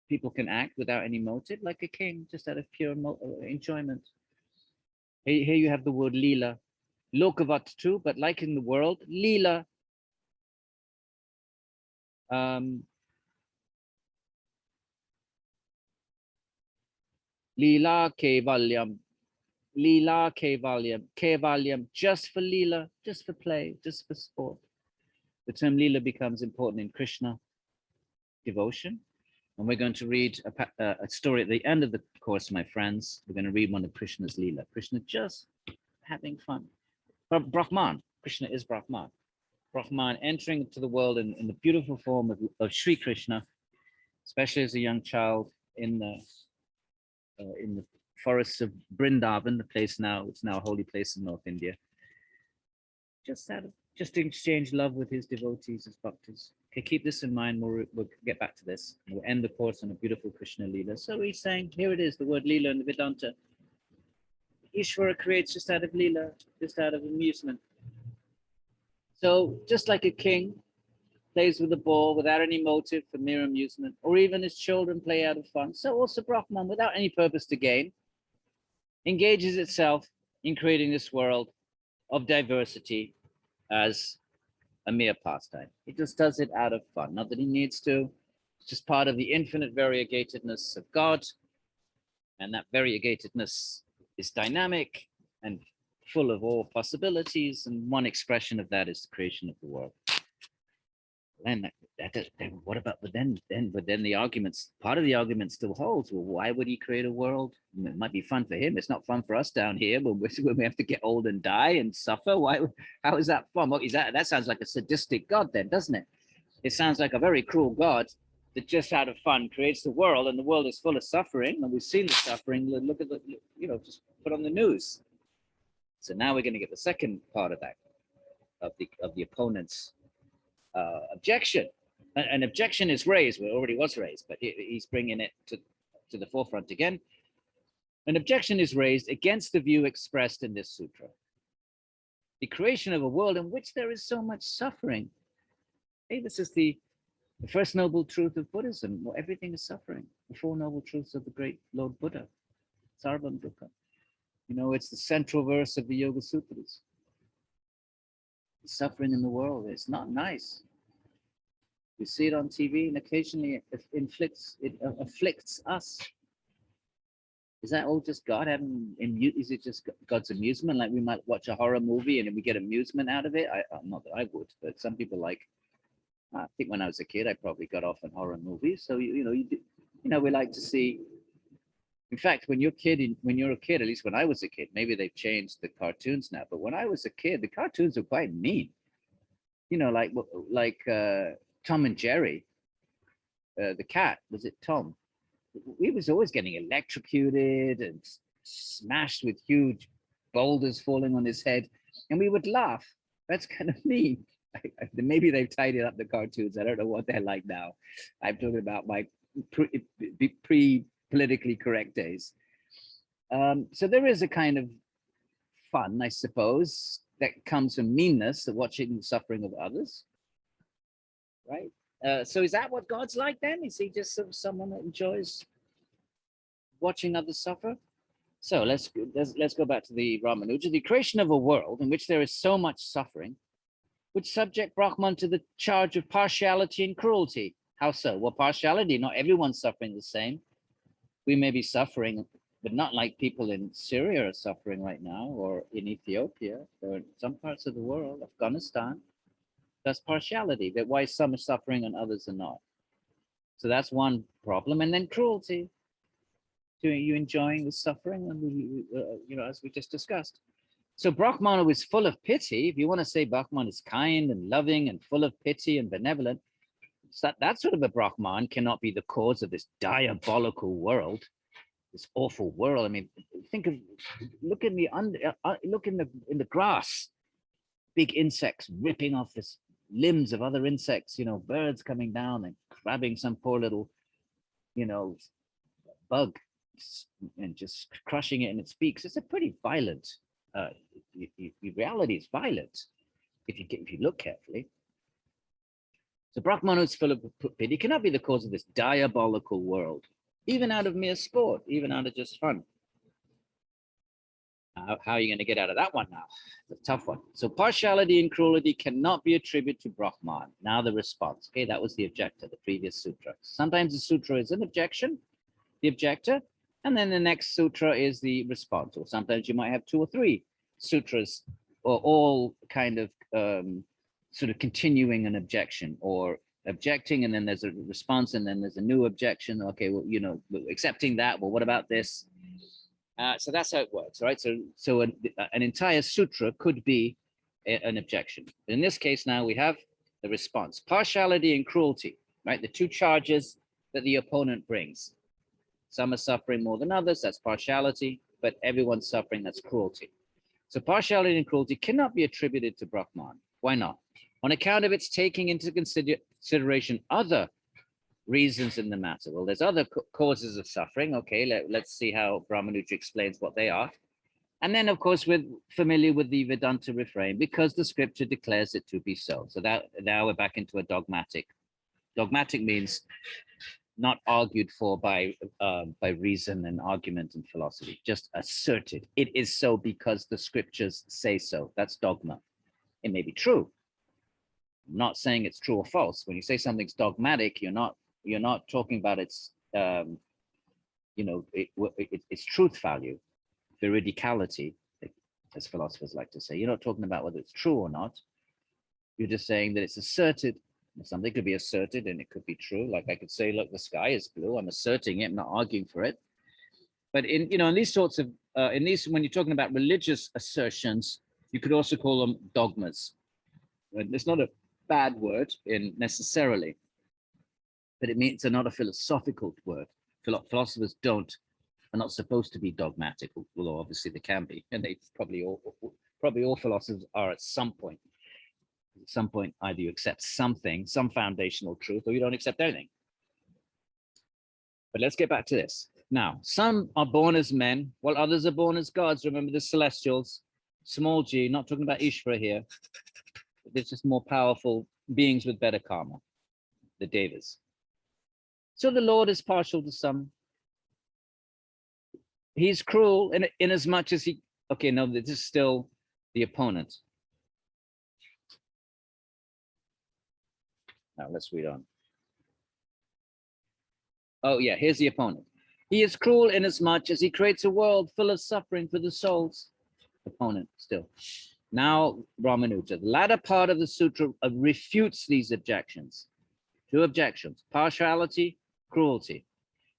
People can act without any motive, like a king, just out of pure enjoyment. Here you have the word lila, lokavat too, but like in the world, lila. Lila kevalyam, kevalyam, just for lila, just for play, just for sport. The term lila becomes important in Krishna devotion. And we're going to read a story at the end of the course, my friends. We're going to read one of Krishna's lila. Krishna just having fun. Brahman, Krishna is Brahman. Brahman entering into the world in the beautiful form of Sri Krishna, especially as a young child in the forests of Vrindavan, the place now, it's now a holy place in North India. Just to exchange love with his devotees, his bhaktas. Okay, keep this in mind. We'll get back to this. We'll end the course on a beautiful Krishna Leela. So he's saying, here it is, the word Leela in the Vedanta. Ishvara creates just out of Leela, just out of amusement. So just like a king plays with a ball without any motive for mere amusement, or even his children play out of fun, so also Brahman, without any purpose to gain, engages itself in creating this world of diversity as a mere pastime. He just does it out of fun, not that he needs to. It's just part of the infinite variegatedness of God, and that variegatedness is dynamic and full of all possibilities, and one expression of that is the creation of the world. Then what about, but then the arguments, part of the argument still holds. Well, why would he create a world? It might be fun for him. It's not fun for us down here when we have to get old and die and suffer. Why? How is that fun? Well, that sounds like a sadistic God then, doesn't it? It sounds like a very cruel God that just out of fun creates the world, and the world is full of suffering, and we've seen the suffering. Look at the, just put on the news. So now we're going to get the second part of that, of the opponent's objection. An objection is raised, well, it already was raised, but he's bringing it to the forefront again. An objection is raised against the view expressed in this sutra. The creation of a world in which there is so much suffering. Hey, this is the first noble truth of Buddhism. Well, everything is suffering. The four noble truths of the great Lord Buddha. Sarvam dukkha. It's the central verse of the Yoga Sutras. The suffering in the world is not nice. We see it on TV, and occasionally it afflicts us. Is that all just God having? Is it just God's amusement? Like we might watch a horror movie and we get amusement out of it. Not that I would, but some people like. I think when I was a kid, I probably got off on horror movies. So we like to see. In fact, when you're a kid, at least when I was a kid, maybe they've changed the cartoons now. But when I was a kid, the cartoons were quite mean. Like Tom and Jerry, the cat, was it Tom? He was always getting electrocuted and smashed with huge boulders falling on his head, and we would laugh. That's kind of mean. Maybe they've tidied up the cartoons. I don't know what they're like now. I'm talking about my pre-politically correct days. So there is a kind of fun, I suppose, that comes from meanness of watching the suffering of others, right? So is that what God's like then? Is he just sort of someone that enjoys watching others suffer? So let's go back to the Rāmānuja. The creation of a world in which there is so much suffering would subject Brahman to the charge of partiality and cruelty. How so? Well, partiality, not everyone's suffering the same. We may be suffering, but not like people in Syria are suffering right now, or in Ethiopia, or in some parts of the world, Afghanistan. That's partiality, that why some are suffering and others are not. So that's one problem. And then cruelty. Are you enjoying the suffering? And as we just discussed. So Brahman is full of pity. If you want to say Brahman is kind and loving and full of pity and benevolent, that sort of a Brahman cannot be the cause of this diabolical world, this awful world. I mean, look in the grass, big insects ripping off the limbs of other insects. Birds coming down and grabbing some poor little, bug and just crushing it in its beaks. It's a pretty violent. Reality is violent if you look carefully. So Brahman is full of pity. Cannot be the cause of this diabolical world, even out of mere sport, even out of just fun. How are you going to get out of that one now? It's a tough one. So partiality and cruelty cannot be attributed to Brahman. Now the response. Okay, that was the objector, the previous sutra. Sometimes the sutra is an objection, the objector, and then the next sutra is the response. Or sometimes you might have 2 or 3 sutras, or all kind of sort of continuing an objection, or objecting, and then there's a response, and then there's a new objection. Okay, well, accepting that. Well, what about this? So that's how it works, right? So an entire sutra could be an objection. In this case, now we have the response: partiality and cruelty, right? The 2 charges that the opponent brings. Some are suffering more than others, that's partiality, but everyone's suffering, that's cruelty. So partiality and cruelty cannot be attributed to Brahman. Why not? On account of its taking into consideration other reasons in the matter. Well, there's other causes of suffering. Okay, let's see how Rāmānuja explains what they are. And then, of course, we're familiar with the Vedanta refrain, because the scripture declares it to be so. So that now we're back into a dogmatic. Dogmatic means not argued for by reason and argument and philosophy, just asserted. It is so because the scriptures say so. That's dogma. It may be true. I'm not saying it's true or false. When you say something's dogmatic, you're not talking about its its truth value, veridicality, as philosophers like to say. You're not talking about whether it's true or not. You're just saying that it's asserted. Something could be asserted and it could be true. Like I could say, look, the sky is blue. I'm asserting it. I'm not arguing for it. But in these sorts of when you're talking about religious assertions, you could also call them dogmas. It's not a bad word necessarily, but it means they're not a philosophical word. Philosophers are not supposed to be dogmatic, although obviously they can be, and they probably all philosophers are at some point. At some point, either you accept something, some foundational truth, or you don't accept anything. But let's get back to this. Now, some are born as men, while others are born as gods. Remember the celestials, small g, not talking about Ishvara here. There's just more powerful beings with better karma, the devas. So the Lord is partial to some. He's cruel in as much as he, okay, no, this is still the opponent. Now let's read on. Oh yeah, here's the opponent. He is cruel in as much as he creates a world full of suffering for the souls. Opponent still. Now Rāmānuja, the latter part of the sutra refutes these objections. 2 objections: partiality, cruelty,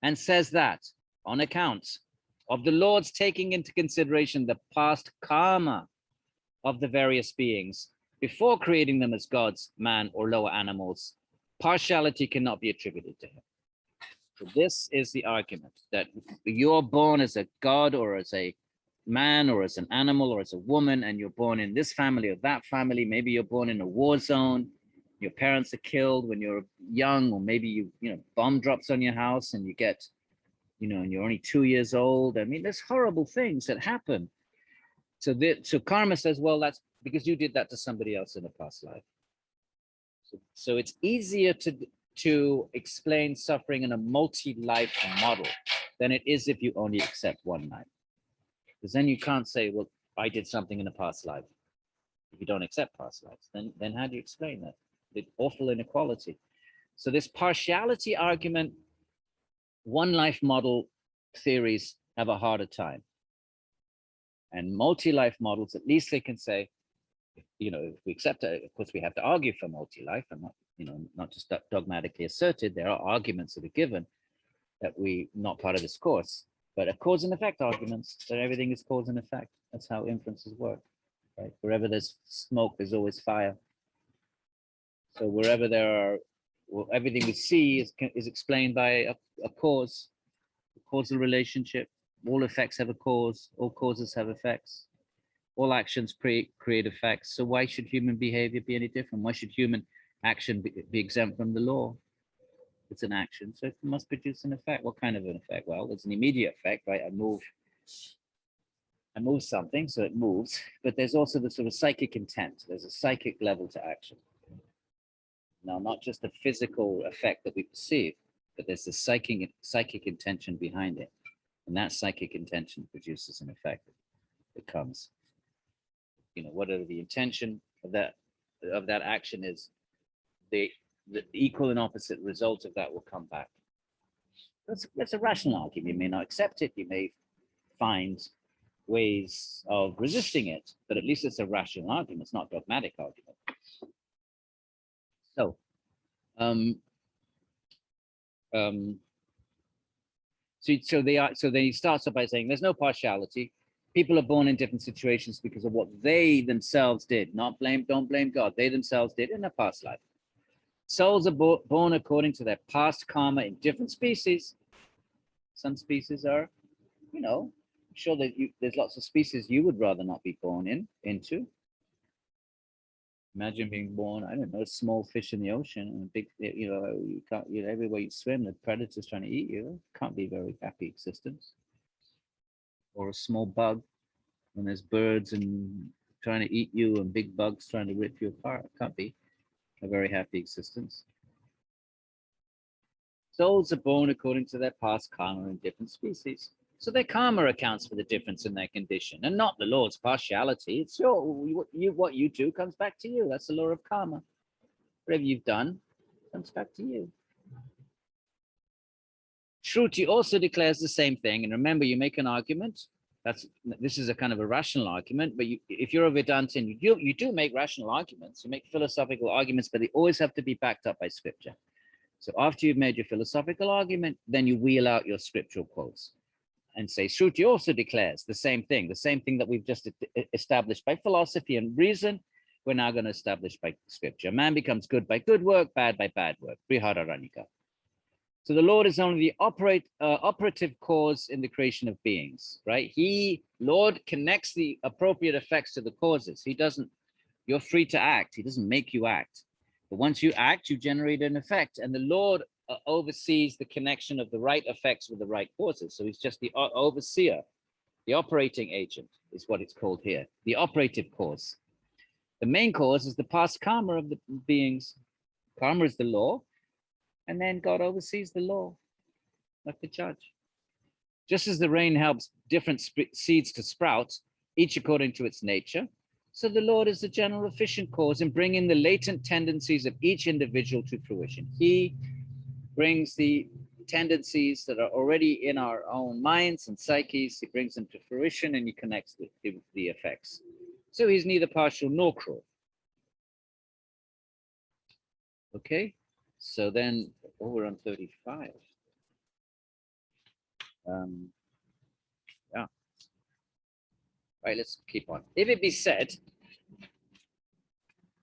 and says that on account of the Lord's taking into consideration the past karma of the various beings before creating them as gods, man, or lower animals, partiality cannot be attributed to him. So this is the argument, that you're born as a god or as a man or as an animal or as a woman, and you're born in this family or that family. Maybe you're born in a war zone. Your parents are killed when you're young, or maybe bomb drops on your house and you get, and you're only 2 years old. I mean, there's horrible things that happen. So karma says, well, that's because you did that to somebody else in a past life. So it's easier to explain suffering in a multi-life model than it is if you only accept one life. Because then you can't say, well, I did something in a past life. If you don't accept past lives, then how do you explain that? The awful inequality. So this partiality argument, one life model theories have a harder time. And multi-life models, at least they can say, if we accept it, of course we have to argue for multi-life and not just dogmatically asserted. There are arguments that are given that we not part of this course, but a cause and effect arguments that everything is cause and effect. That's how inferences work, right? Wherever there's smoke, there's always fire. So wherever everything we see is explained by a cause, a causal relationship. All effects have a cause. All causes have effects. All actions create effects. So why should human behavior be any different? Why should human action be exempt from the law? It's an action, so it must produce an effect. What kind of an effect? Well, it's an immediate effect, right? I move something, so it moves. But there's also the sort of psychic intent. There's a psychic level to action. Now, not just the physical effect that we perceive, but there's the psychic intention behind it. And that psychic intention produces an effect that comes. Whatever the intention of that action is, the equal and opposite result of that will come back. That's a rational argument. You may not accept it. You may find ways of resisting it, but at least it's a rational argument. It's not a dogmatic argument. So, so then he starts off by saying there's no partiality. People are born in different situations because of what they themselves did. Don't blame God. They themselves did in a past life. Souls are born according to their past karma in different species. Some species are, I'm sure that there's lots of species you would rather not be born into. Imagine being born, I don't know, a small fish in the ocean, and a big, you can't, everywhere you swim, the predator's trying to eat you. Can't be a very happy existence. Or a small bug, when there's birds and trying to eat you and big bugs trying to rip you apart. Can't be a very happy existence. Souls are born according to their past karma in different species. So their karma accounts for the difference in their condition, and not the law's partiality. It's what you do comes back to you. That's the law of karma. Whatever you've done comes back to you. Shruti also declares the same thing. And remember, you make an argument. This is a kind of a rational argument, but if you're a Vedantin, you do make rational arguments. You make philosophical arguments, but they always have to be backed up by scripture. So after you've made your philosophical argument, then you wheel out your scriptural quotes and say, Shruti also declares the same thing that we've just established by philosophy and reason, we're now going to establish by scripture. Man becomes good by good work, bad by bad work. Brihadaranyaka. So the Lord is only the operative cause in the creation of beings, right? Lord connects the appropriate effects to the causes. You're free to act. He doesn't make you act. But once you act, you generate an effect. And the Lord oversees the connection of the right effects with the right causes. So he's just the overseer. The operating agent is what it's called here. The operative cause. The main cause is the past karma of the beings. Karma is the law. And then God oversees the law, like the judge. Just as the rain helps different seeds to sprout, each according to its nature, so the Lord is the general efficient cause in bringing the latent tendencies of each individual to fruition. He brings the tendencies that are already in our own minds and psyches, he brings them to fruition, and he connects the effects. So he's neither partial nor cruel. Okay, so then we're on 35. Yeah. Right, let's keep on. If it be said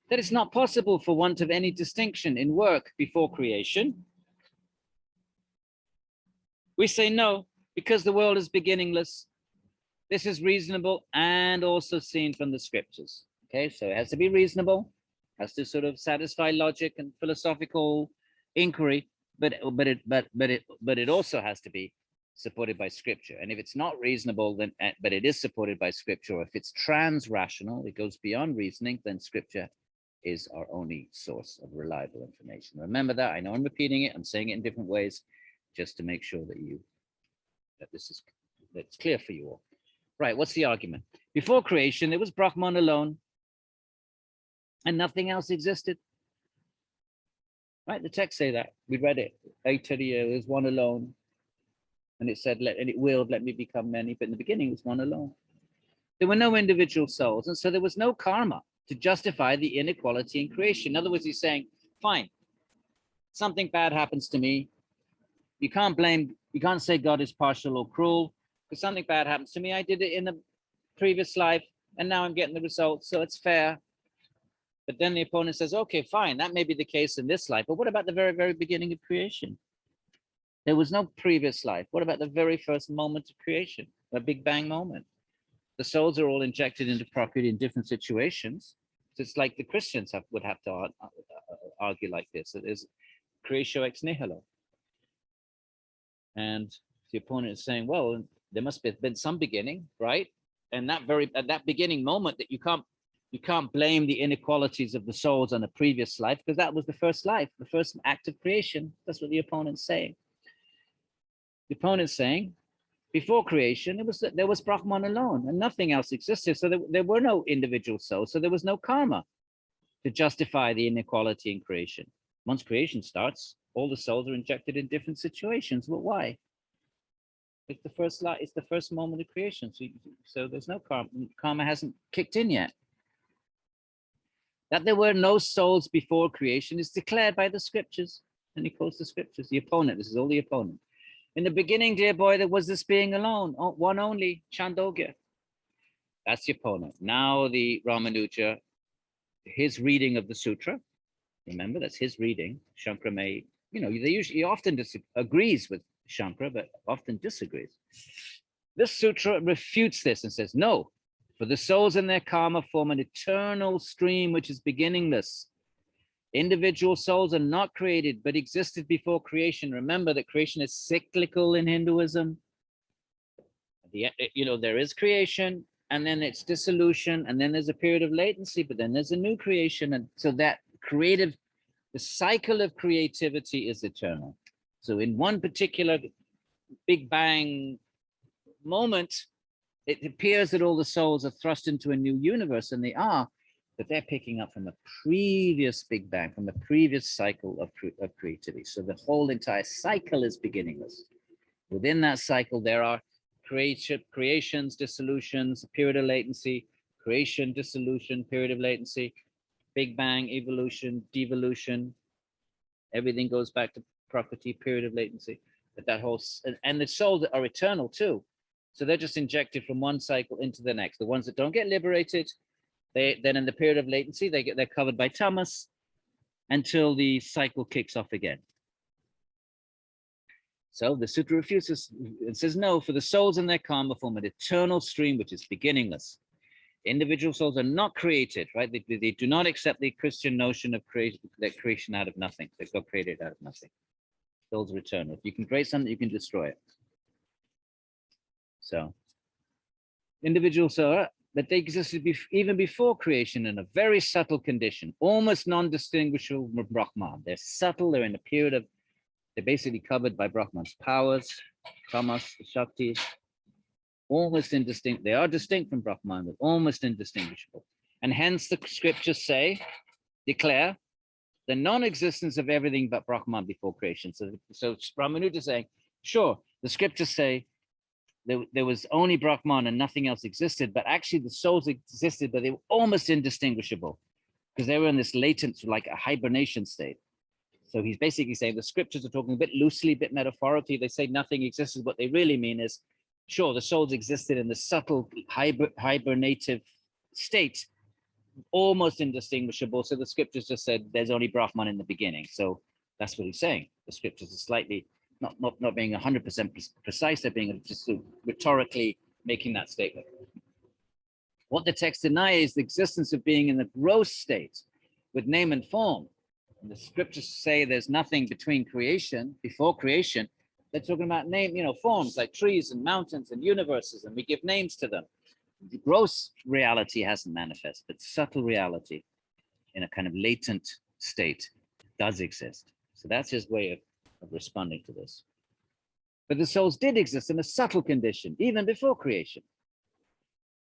that it's not possible for want of any distinction in work before creation, we say no, because the world is beginningless. This is reasonable and also seen from the scriptures. Okay, so it has to be reasonable, has to sort of satisfy logic and philosophical inquiry, but it also has to be supported by scripture. And if it's not reasonable, then but it is supported by scripture, or if it's trans-rational, it goes beyond reasoning, then scripture is our only source of reliable information. Remember that. I know I'm repeating it, I'm saying it in different ways, just to make sure that that's clear for you all. Right, what's the argument? Before creation, it was Brahman alone, and nothing else existed. Right, the text say that. We read it. There's one alone. And it said, and it willed, let me become many. But in the beginning, it was one alone. There were no individual souls. And so there was no karma to justify the inequality in creation. In other words, he's saying, fine, something bad happens to me. You can't say God is partial or cruel, because something bad happens to me. I did it in a previous life, and now I'm getting the results, so it's fair. But then the opponent says, okay, fine, that may be the case in this life, but what about the very, very beginning of creation? There was no previous life. What about the very first moment of creation, a Big Bang moment? The souls are all injected into Prakriti in different situations. So it's like the Christians would have to argue like this. It is creatio ex nihilo. And the opponent is saying, well, there must have been some beginning, right? And at that beginning moment, that you can't blame the inequalities of the souls on a previous life, because that was the first life, the first act of creation. That's what the opponent's saying. The opponent's saying, before creation, there was Brahman alone, and nothing else existed. So there were no individual souls. So there was no karma to justify the inequality in creation. Once creation starts, all the souls are injected in different situations. But why? It's the first light. It's the first moment of creation. So there's no karma. Karma hasn't kicked in yet. That there were no souls before creation is declared by the scriptures. And he quotes the scriptures. The opponent. This is all the opponent. In the beginning, dear boy, there was this being alone, one only, Chandogya. That's the opponent. Now the Rāmānuja, his reading of the sutra. Remember, that's his reading. Shankara may, he often agrees with Shankara, but often disagrees. This sutra refutes this and says, no, for the souls in their karma form an eternal stream which is beginningless. Individual souls are not created, but existed before creation. Remember that creation is cyclical in Hinduism. There is creation, and then it's dissolution, and then there's a period of latency, but then there's a new creation. And so that the cycle of creativity is eternal. So in one particular Big Bang moment, it appears that all the souls are thrust into a new universe, and they are, but they're picking up from a previous Big Bang, from the previous cycle of creativity. So the whole entire cycle is beginningless. Within that cycle, there are creations, dissolutions, period of latency, creation, dissolution, period of latency, Big Bang, evolution, devolution. Everything goes back to Prakriti, period of latency. But that whole, and the souls are eternal too. So they're just injected from one cycle into the next. The ones that don't get liberated, then in the period of latency, they're covered by tamas until the cycle kicks off again. So the sutra refuses and says, no, for the souls in their karma form an eternal stream which is beginningless. Individual souls are not created, right? They do not accept the Christian notion of creation out of nothing. They got created out of nothing. Souls are eternal. If you can create something, you can destroy it. So individual souls, but they existed even before creation in a very subtle condition, almost non-distinguishable from Brahman. They're subtle, they're in a period of, they're basically covered by Brahman's powers, tamas, the shakti, almost indistinct. They are distinct from Brahman, but almost indistinguishable. And hence the scriptures declare the non-existence of everything but Brahman before creation. So Rāmānuja is saying, sure, the scriptures say there was only Brahman and nothing else existed, but actually the souls existed, but they were almost indistinguishable because they were in this latent, like a hibernation state. So he's basically saying the scriptures are talking a bit loosely, a bit metaphorically. They say nothing existed. What they really mean is, sure, the souls existed in the subtle hibernative state, almost indistinguishable. So the scriptures just said there's only Brahman in the beginning. So that's what he's saying. The scriptures are slightly not being 100% precise. They're being just rhetorically making that statement. What the text denies is the existence of being in the gross state with name and form. And the scriptures say there's nothing between creation, before creation. They're talking about name, forms like trees and mountains and universes, and we give names to them. The gross reality hasn't manifested, but subtle reality in a kind of latent state does exist. So that's his way of responding to this. But the souls did exist in a subtle condition, even before creation.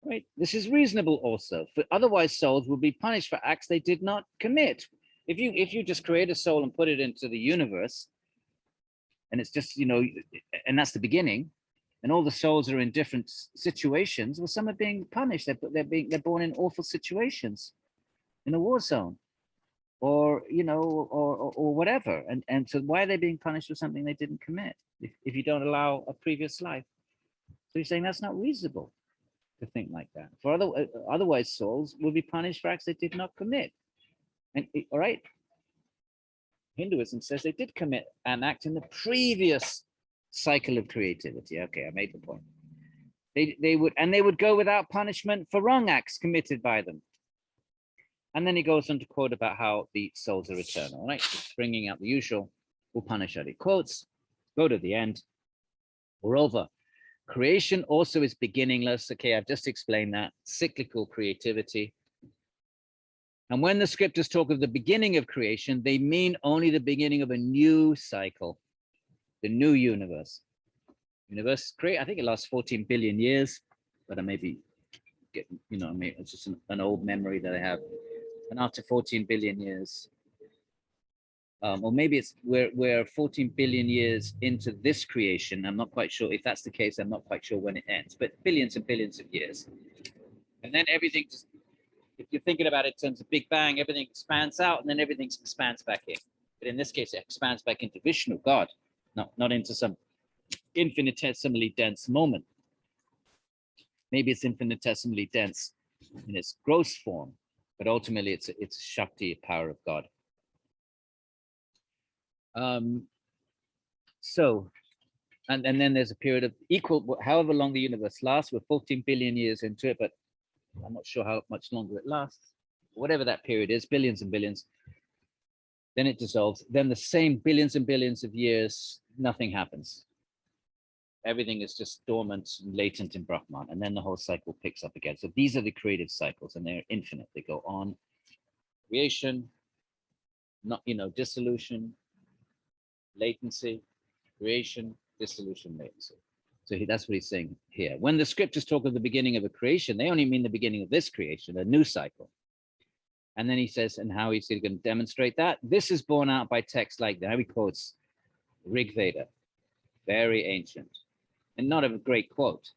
Right? This is reasonable also, for otherwise souls will be punished for acts they did not commit. If you just create a soul and put it into the universe, and it's just, and that's the beginning, and all the souls are in different situations, well, some are being punished. They're born in awful situations, in a war zone, or or whatever. And so why are they being punished for something they didn't commit if you don't allow a previous life? So you're saying that's not reasonable to think like that. For otherwise, souls will be punished for acts they did not commit. And all right, Hinduism says they did commit an act in the previous cycle of creativity. Okay, I made the point. They would go without punishment for wrong acts committed by them. And then he goes on to quote about how the souls are eternal. Right, just bringing out the usual. Will punish other quotes. Go to the end. Moreover, creation also is beginningless. Okay, I've just explained that. Cyclical creativity. And when the scriptures talk of the beginning of creation, they mean only the beginning of a new cycle, the new universe. Universe create, I think it lasts 14 billion years, but I may be getting, it's just an old memory that I have. And after 14 billion years, or maybe we're 14 billion years into this creation. I'm not quite sure if that's the case. I'm not quite sure when it ends, but billions and billions of years. And then everything just, if you're thinking about it in terms of Big Bang, everything expands out and then everything expands back in. But in this case, it expands back into Vishnu, God, not into some infinitesimally dense moment. Maybe it's infinitesimally dense in its gross form, but ultimately it's a Shakti, a power of God. And then there's a period of equal, however long the universe lasts. We're 14 billion years into it, but I'm not sure how much longer it lasts. Whatever that period is, billions and billions. Then it dissolves. Then the same billions and billions of years, nothing happens. Everything is just dormant and latent in Brahman, and then the whole cycle picks up again. So these are the creative cycles, and they're infinite. They go on. Creation, dissolution, latency, creation, dissolution, latency. So that's what he's saying here. When the scriptures talk of the beginning of a creation, they only mean the beginning of this creation, a new cycle. And then he says, and how he's going to demonstrate that? This is borne out by texts like that. He quotes Rig Veda, very ancient, and not a great quote,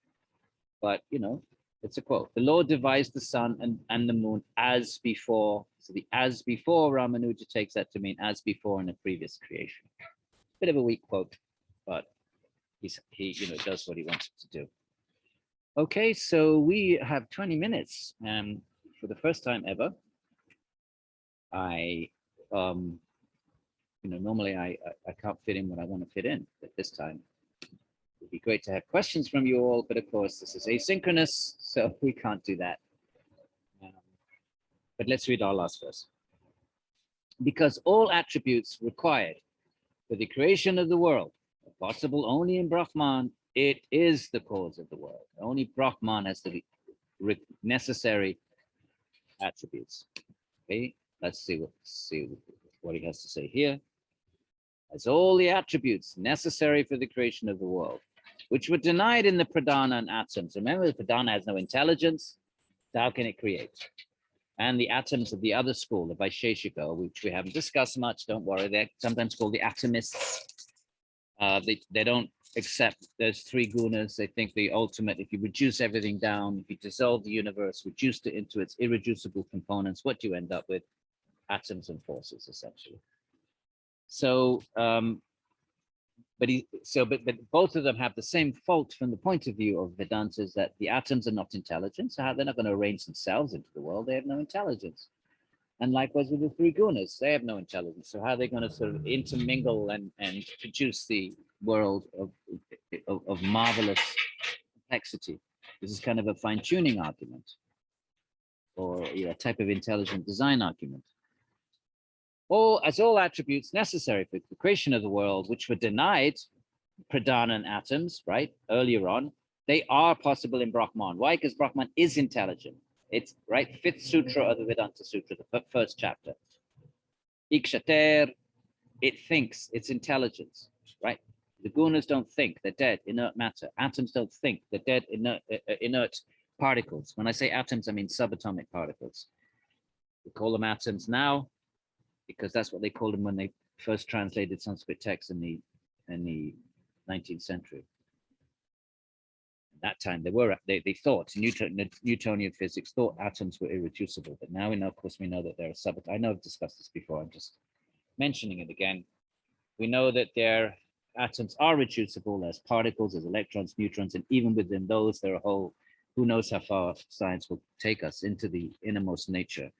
but it's a quote. The Lord devised the sun and the moon as before. So the as before, Rāmānuja takes that to mean as before in a previous creation. Bit of a weak quote, but he does what he wants it to do. Okay, so we have 20 minutes, and for the first time ever, I normally I can't fit in what I want to fit in, but this time it'd be great to have questions from you all, but of course this is asynchronous, so we can't do that. But let's read our last verse. Because all attributes required for the creation of the world are possible only in Brahman, it is the cause of the world. Only Brahman has the necessary attributes. Okay, let's see what he has to say here. Has all the attributes necessary for the creation of the world, which were denied in the pradhana and atoms. Remember, the pradhana has no intelligence, so how can it create? And the atoms of the other school, the Vaisheshika, which we haven't discussed much, don't worry, they're sometimes called the atomists. They don't accept those three gunas. They think the ultimate, if you reduce everything down, if you dissolve the universe, reduce it into its irreducible components, what do you end up with? Atoms and forces, essentially. So, but both of them have the same fault from the point of view of Vedanta, is that the atoms are not intelligent. So how they're not going to arrange themselves into the world? They have no intelligence. And likewise with the three gunas, they have no intelligence. So how are they going to sort of intermingle and produce the world of marvelous complexity? This is kind of a fine-tuning argument, or a type of intelligent design argument. As all attributes necessary for the creation of the world, which were denied pradhana and atoms, right, earlier on, they are possible in Brahman. Why? Because Brahman is intelligent. It's right, 5th sutra of the Vedanta Sutra, the first chapter. Ikshater, it thinks, it's intelligence, right? The gunas don't think, they're dead, inert matter. Atoms don't think, they're dead, inert particles. When I say atoms, I mean subatomic particles. We call them atoms now because that's what they called them when they first translated Sanskrit texts in the 19th century. At that time, they thought, Newtonian physics thought atoms were irreducible, but now we know, of course, we know that they're I know I've discussed this before, I'm just mentioning it again. We know that their atoms are reducible as particles, as electrons, neutrons, and even within those, there are a whole, who knows how far science will take us into the innermost nature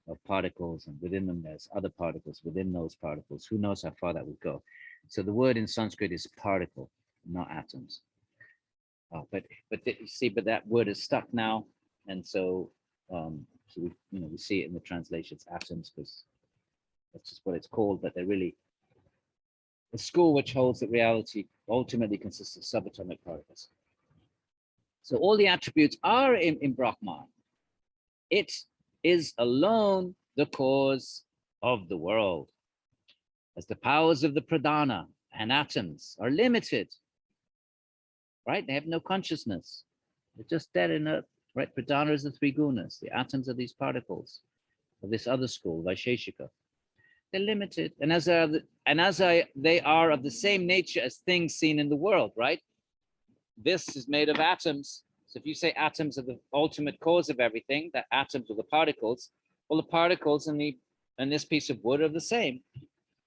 of particles, and within them there's other particles within those particles. Who knows how far that would go? So the word in Sanskrit is particle, not atoms. But you see, but that word is stuck now, and so we see it in the translations atoms because that's just what it's called. But they're really a school which holds that reality ultimately consists of subatomic particles. So all the attributes are in Brahman. It is alone the cause of the world, as the powers of the pradhana and atoms are limited. Right? They have no consciousness. They're just dead in earth. Right? Pradhana is the 3 gunas. The atoms are these particles of this other school, Vaisheshika. They're limited, and they are of the same nature as things seen in the world. Right? This is made of atoms. So if you say atoms are the ultimate cause of everything, that atoms are the particles. Well, the particles in this piece of wood are the same.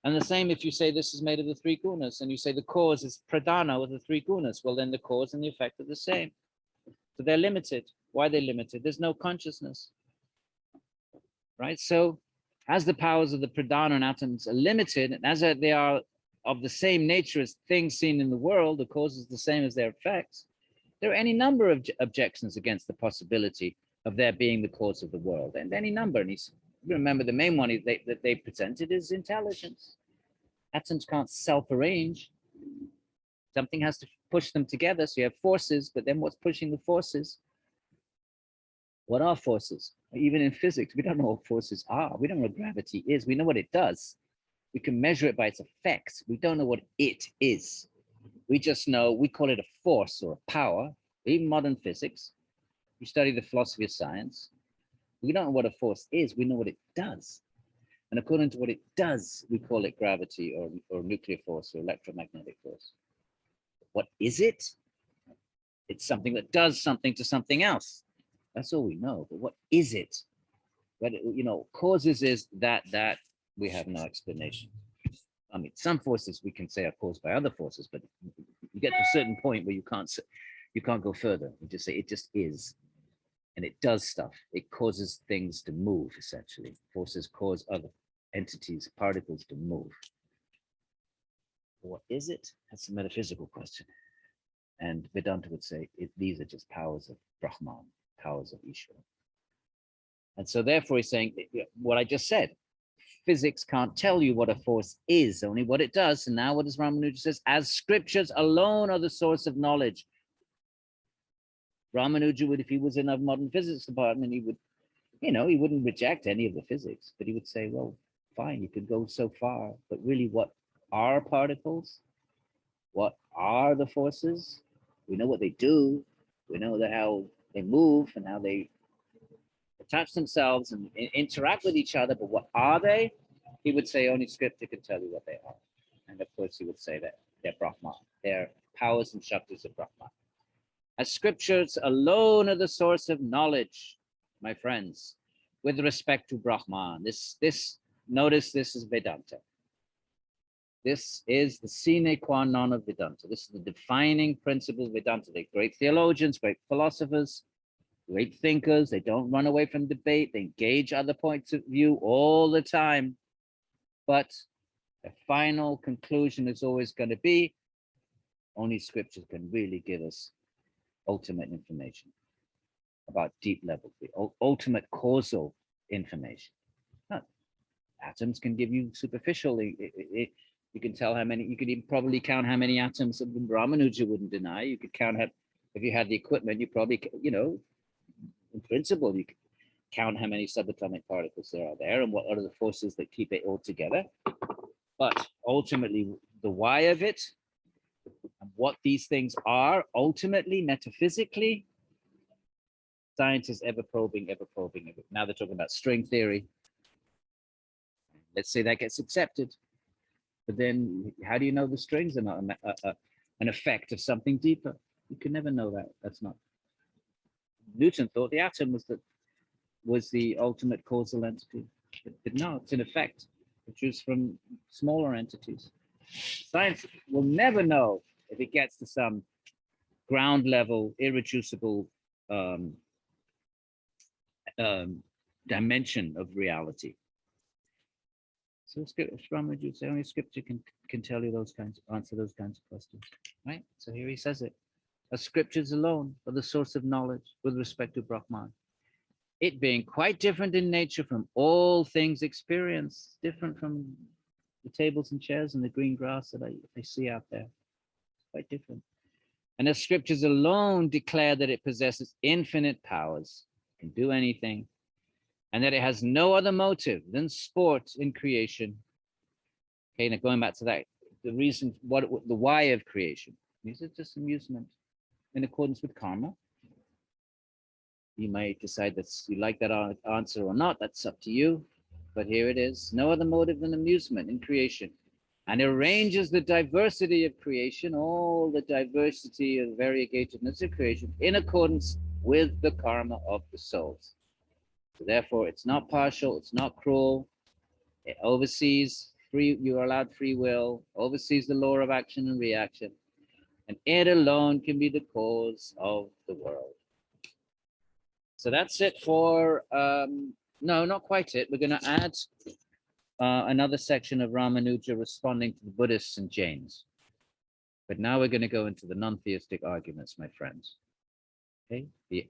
And the same if you say this is made of the 3 gunas, and you say the cause is pradhana with the 3 gunas, well, then the cause and the effect are the same. So they're limited. Why are they limited? There's no consciousness, right? So as the powers of the pradhana and atoms are limited, and as they are of the same nature as things seen in the world, the cause is the same as their effects, there are any number of objections against the possibility of their being the cause of the world, and any number. And remember, the main one that they presented is intelligence. Atoms can't self-arrange. Something has to push them together. So you have forces, but then what's pushing the forces? What are forces? Even in physics, we don't know what forces are. We don't know what gravity is. We know what it does. We can measure it by its effects. We don't know what it is. We just know, we call it a force or a power. Even modern physics, you study the philosophy of science, we don't know what a force is, we know what it does. And according to what it does, we call it gravity or nuclear force or electromagnetic force. What is it? It's something that does something to something else. That's all we know. But what is it? But causes is that we have no explanation. I mean, some forces we can say are caused by other forces, but you get to a certain point where you can't go further. You just say it just is. And it does stuff. It causes things to move, essentially. Forces cause other entities, particles to move. What is it? That's a metaphysical question. And Vedanta would say these are just powers of Brahman, powers of Ishvara. And so therefore he's saying what I just said. Physics can't tell you what a force is, only what it does. And now what does Rāmānuja says? As scriptures alone are the source of knowledge. Rāmānuja would, if he was in a modern physics department, he would, he wouldn't reject any of the physics, but he would say, well, fine, you could go so far, but really what are particles? What are the forces? We know what they do. We know how they move and how they attach themselves and interact with each other, but what are they? He would say only scripture can tell you what they are. And of course he would say that they're Brahman. They're powers and shaktis of Brahman. As scriptures alone are the source of knowledge, my friends, with respect to Brahman. Notice this is Vedanta. This is the sine qua non of Vedanta. This is the defining principle of Vedanta. They're great theologians, great philosophers, great thinkers. They don't run away from debate. They engage other points of view all the time. But the final conclusion is always going to be only scripture can really give us ultimate information, about deep level, the ultimate causal information. Not, atoms can give you superficially. You can tell how many, you could even probably count how many atoms of Rāmānuja wouldn't deny. You could count, if you had the equipment, you probably, you know, in principle, you could count how many subatomic particles there are there and what are the forces that keep it all together. But ultimately, the why of it and what these things are, ultimately, metaphysically, science is ever probing, ever probing. Now they're talking about string theory. Let's say that gets accepted. But then how do you know the strings are not an effect of something deeper? You can never know that. That's not. Newton thought the atom was the ultimate causal entity. But no, it's an effect produced from smaller entities. Science will never know if it gets to some ground level, irreducible dimension of reality. So Rāmānuja, the only scripture can tell you those kinds, answer those kinds of questions, right? So here he says it. The scriptures alone are the source of knowledge with respect to Brahman. It being quite different in nature from all things experienced, different from the tables and chairs and the green grass that I see out there. Quite different. And the scriptures alone declare that it possesses infinite powers, can do anything, and that it has no other motive than sport in creation. Okay, now going back to that, the reason, the why of creation. These are just amusement in accordance with karma. You may decide that you like that answer or not, that's up to you. But here it is, no other motive than amusement in creation. And arranges the diversity of creation, all the diversity and variegatedness of creation in accordance with the karma of the souls. So therefore, it's not partial, it's not cruel. It oversees you are allowed free will, oversees the law of action and reaction, and it alone can be the cause of the world. So that's it for, no, not quite it. We're going to add another section of Rāmānuja responding to the Buddhists and Jains. But now we're going to go into the non-theistic arguments, my friends. Okay,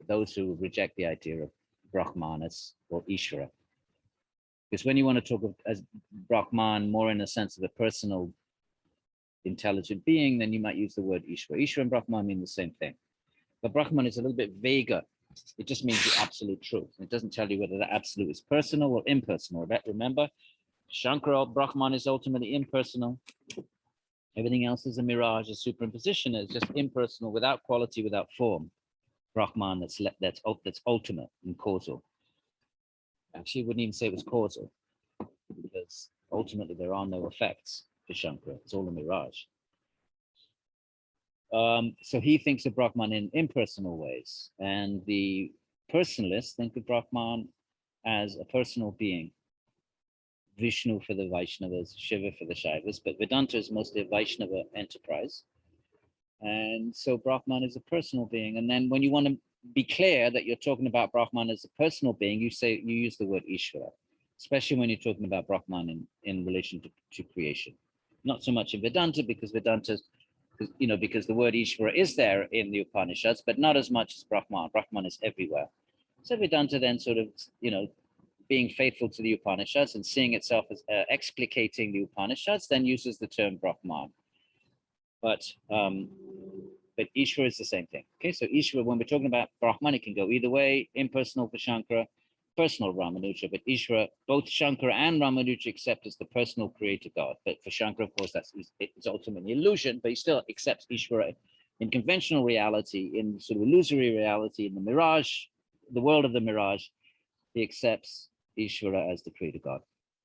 those who reject the idea of Brahman or Ishvara. Because when you want to talk of as Brahman more in the sense of a personal intelligent being, then you might use the word Ishvara. Ishvara and Brahman mean the same thing. But Brahman is a little bit vaguer. It just means the absolute truth. It doesn't tell you whether the absolute is personal or impersonal. Remember, Shankara Brahman is ultimately impersonal. Everything else is a mirage, a superimposition. It's just impersonal, without quality, without form. Brahman that's ultimate and causal. Actually, wouldn't even say it was causal, because ultimately there are no effects for Shankara. It's all a mirage. So he thinks of Brahman in impersonal ways, and the personalists think of Brahman as a personal being. Vishnu for the Vaishnavas, Shiva for the Shaivas, but Vedanta is mostly a Vaishnava enterprise. And so Brahman is a personal being. And then when you want to be clear that you're talking about Brahman as a personal being, you use the word Ishvara, especially when you're talking about Brahman in relation to creation. Not so much in Vedanta, because Vedanta's, because the word Ishvara is there in the Upanishads, but not as much as Brahman. Brahman is everywhere. So Vedanta then sort of, being faithful to the Upanishads and seeing itself as explicating the Upanishads, then uses the term Brahman. But Ishvara is the same thing. Okay, so Ishvara, when we're talking about Brahman, it can go either way, impersonal for Shankara, personal Rāmānuja, but Ishvara, both Shankara and Rāmānuja accept as the personal creator God. But for Shankara, of course, it's ultimately illusion, but he still accepts Ishvara in conventional reality, in sort of illusory reality, in the mirage, the world of the mirage. He accepts Ishvara as the creator God.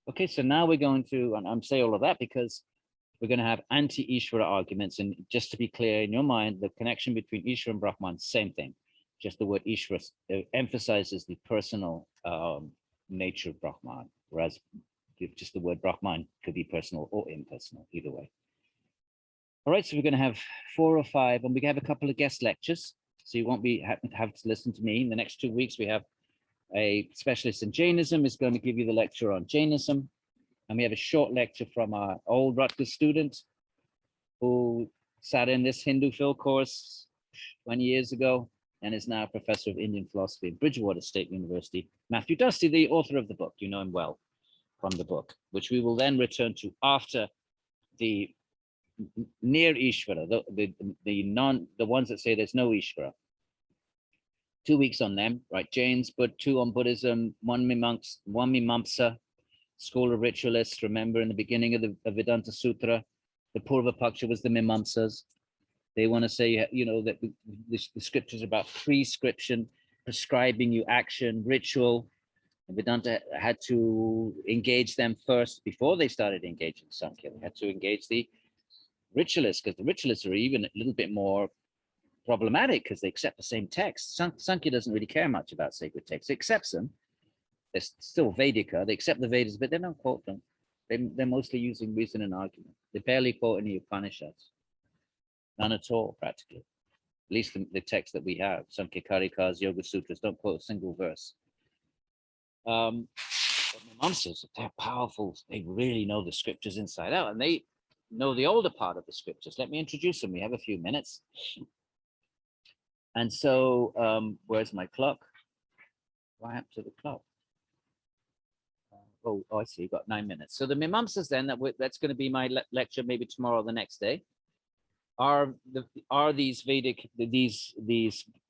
Okay, so now we're going to, and I'm saying all of that because we're going to have anti-Ishvara arguments. And just to be clear in your mind, the connection between Ishvara and Brahman, same thing. Just the word Ishvara emphasizes the personal nature of Brahman, whereas just the word Brahman could be personal or impersonal, either way. All right, so we're going to have 4 or 5, and we have a couple of guest lectures. So you won't have to listen to me. In the next 2 weeks, we have a specialist in Jainism is going to give you the lecture on Jainism. And we have a short lecture from our old Rutgers student who sat in this Hindu Phil course 20 years ago, and is now a professor of Indian philosophy at Bridgewater State University. Matthew Dusty, the author of the book, you know him well from the book, which we will then return to after the near Ishvara, the ones that say there's no Ishvara. 2 weeks on them, right? Jain's, but 2 on Buddhism, one Mimamsa, school of ritualists. Remember in the beginning of the Vedanta Sutra, the Purva-paksha was the Mimamsas. They want to say, you know, that the scriptures are about prescription, prescribing you action, ritual. And Vedanta had to engage them first before they started engaging Sankhya. They had to engage the ritualists, because the ritualists are even a little bit more problematic because they accept the same text. Sankhya doesn't really care much about sacred texts. It accepts them. They're still Vedika. They accept the Vedas, but they don't quote them. They're mostly using reason and argument. They barely quote any Upanishads. None at all, practically. At least the text that we have. Sankhya Karikas, Yoga Sutras don't quote a single verse. Mimamsas, they're powerful. They really know the scriptures inside out, and they know the older part of the scriptures. Let me introduce them. We have a few minutes. And so, where's my clock? What happened to the clock? Oh, I see. You've got 9 minutes. So the Mimamsas, then, that's going to be my lecture, maybe tomorrow or the next day, are these Vedic, these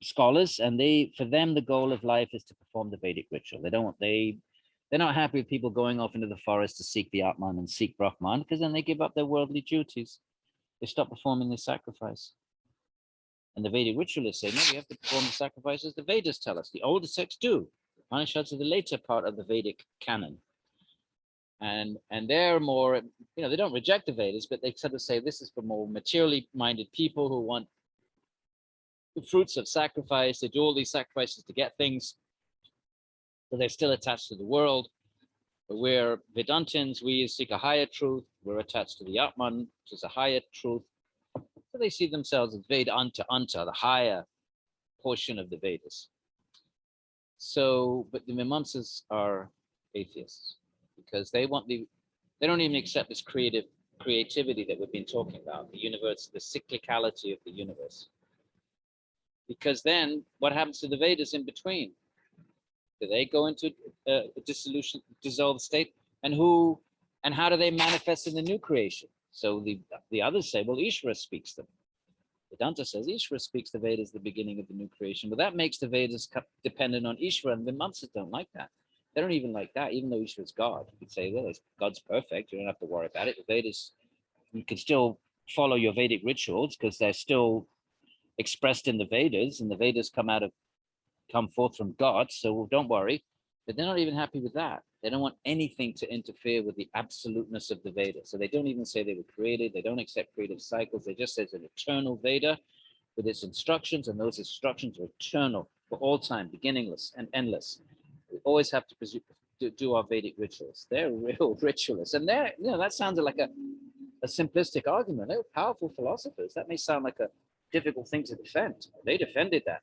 scholars, and for them the goal of life is to perform the Vedic ritual. They're not happy with people going off into the forest to seek the Atman and seek Brahman, because then they give up their worldly duties. They stop performing the sacrifice. And the Vedic ritualists say, no, we have to perform the sacrifices the Vedas tell us. The older texts do. The Upanishads are the later part of the Vedic canon. And they're more, you know, they don't reject the Vedas, but they sort of say this is for more materially minded people who want the fruits of sacrifice. They do all these sacrifices to get things, but they're still attached to the world. But we're Vedantins, we seek a higher truth. We're attached to the Atman, which is a higher truth. So they see themselves as Vedanta, the higher portion of the Vedas. So, but the Mimamsas are atheists because they don't even accept this creativity that we've been talking about, the universe, the cyclicality of the universe. Because then what happens to the Vedas in between? Do they go into a dissolution, dissolved state? And how do they manifest in the new creation? So the others say, well, Ishvara speaks them. Vedanta says Ishvara speaks the Vedas the beginning of the new creation. But that makes the Vedas dependent on Ishvara, and the Mimamsas don't like that. They don't even like that, even though Ishvara's God. You could say, well, God's perfect. You don't have to worry about it. The Vedas, you can still follow your Vedic rituals because they're still expressed in the Vedas, and the Vedas come forth from God. So don't worry. But they're not even happy with that. They don't want anything to interfere with the absoluteness of the Veda. So they don't even say they were created. They don't accept creative cycles. They just say it's an eternal Veda with its instructions, and those instructions are eternal for all time, beginningless and endless. We always have to do our Vedic rituals. They're real ritualists. And that sounds like a simplistic argument. They were powerful philosophers. That may sound like a difficult thing to defend. They defended that.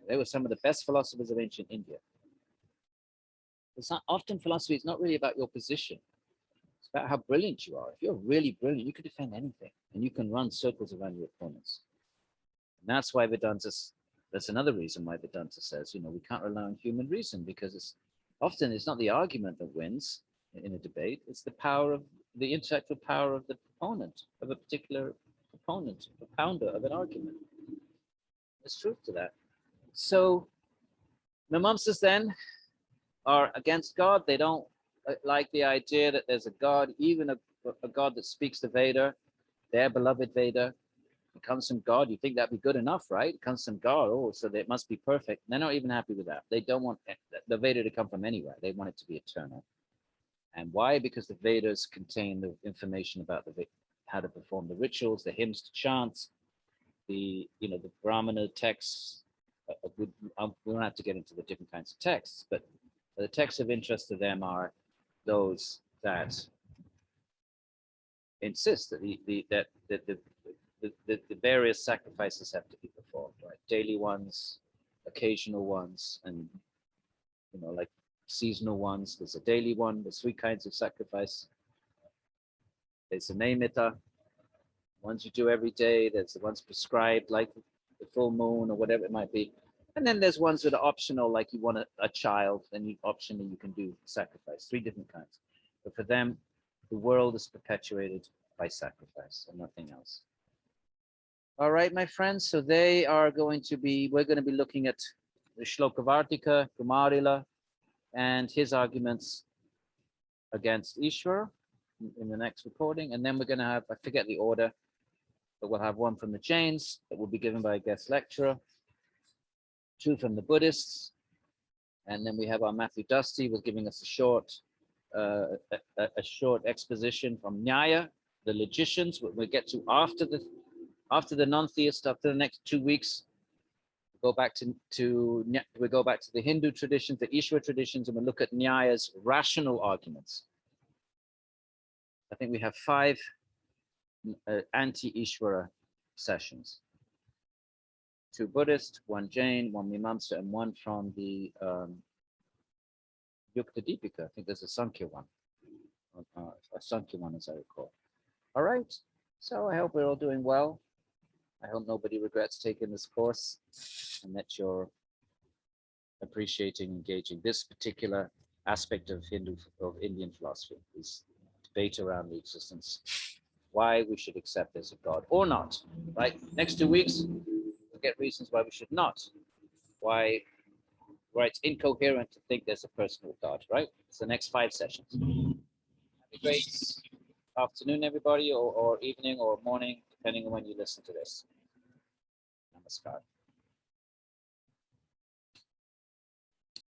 They were some of the best philosophers of ancient India. It's not often philosophy. It's not really about your position. It's about how brilliant you are. If you're really brilliant, you could defend anything, and you can run circles around your opponents. And that's why that's another reason why Vedanta says, we can't rely on human reason, because it's not the argument that wins in a debate. It's the intellectual power of the proponent, of a particular opponent, propounder of an argument. There's truth to that. So Mimamsas then are against God. They don't like the idea that there's a God, even a God that speaks the Veda, their beloved Veda. It comes from God. You think that'd be good enough, right? It comes from God. Oh, so it must be perfect. They're not even happy with that. They don't want the Veda to come from anywhere. They want it to be eternal. And why? Because the Vedas contain the information about how to perform the rituals, the hymns to chant, the Brahmana texts. We don't have to get into the different kinds of texts, but the texts of interest to them are those that insist that the various sacrifices have to be performed, right? Daily ones, occasional ones, and like seasonal ones. There's a daily one. There's 3 kinds of sacrifice. There's a naimita, ones you do every day. There's the ones prescribed, like the full moon or whatever it might be. And then there's ones that are optional, like you want a child, then you optionally you can do sacrifice, 3 different kinds. But for them, the world is perpetuated by sacrifice and nothing else. All right, my friends, so we're going to be looking at the Shlokavartika, Kumarila, and his arguments against Ishvara in the next recording. And then we're going to have, I forget the order, but we'll have one from the Jains that will be given by a guest lecturer, 2 from the Buddhists, and then we have our Matthew Dusty was giving us a short exposition from Nyaya, the logicians. We'll get to after the non-theist, after the next 2 weeks. Go back to the Hindu traditions, the Ishvara traditions, and we'll look at Nyaya's rational arguments. I think we have 5 anti-Ishvara sessions. 2 Buddhist, 1 Jain, 1 Mimamsa, and 1 from the Yukta Deepika. I think there's a Sankhya one, as I recall. All right, so I hope we're all doing well. I hope nobody regrets taking this course and that you're appreciating, engaging this particular aspect of Indian philosophy, this debate around the existence, why we should accept there's a God or not, right? Next 2 weeks, we'll get reasons why we should not, why it's incoherent to think there's a personal God, right? It's the next 5 sessions. Have a great afternoon, everybody, or evening or morning, depending on when you listen to this. Namaskar.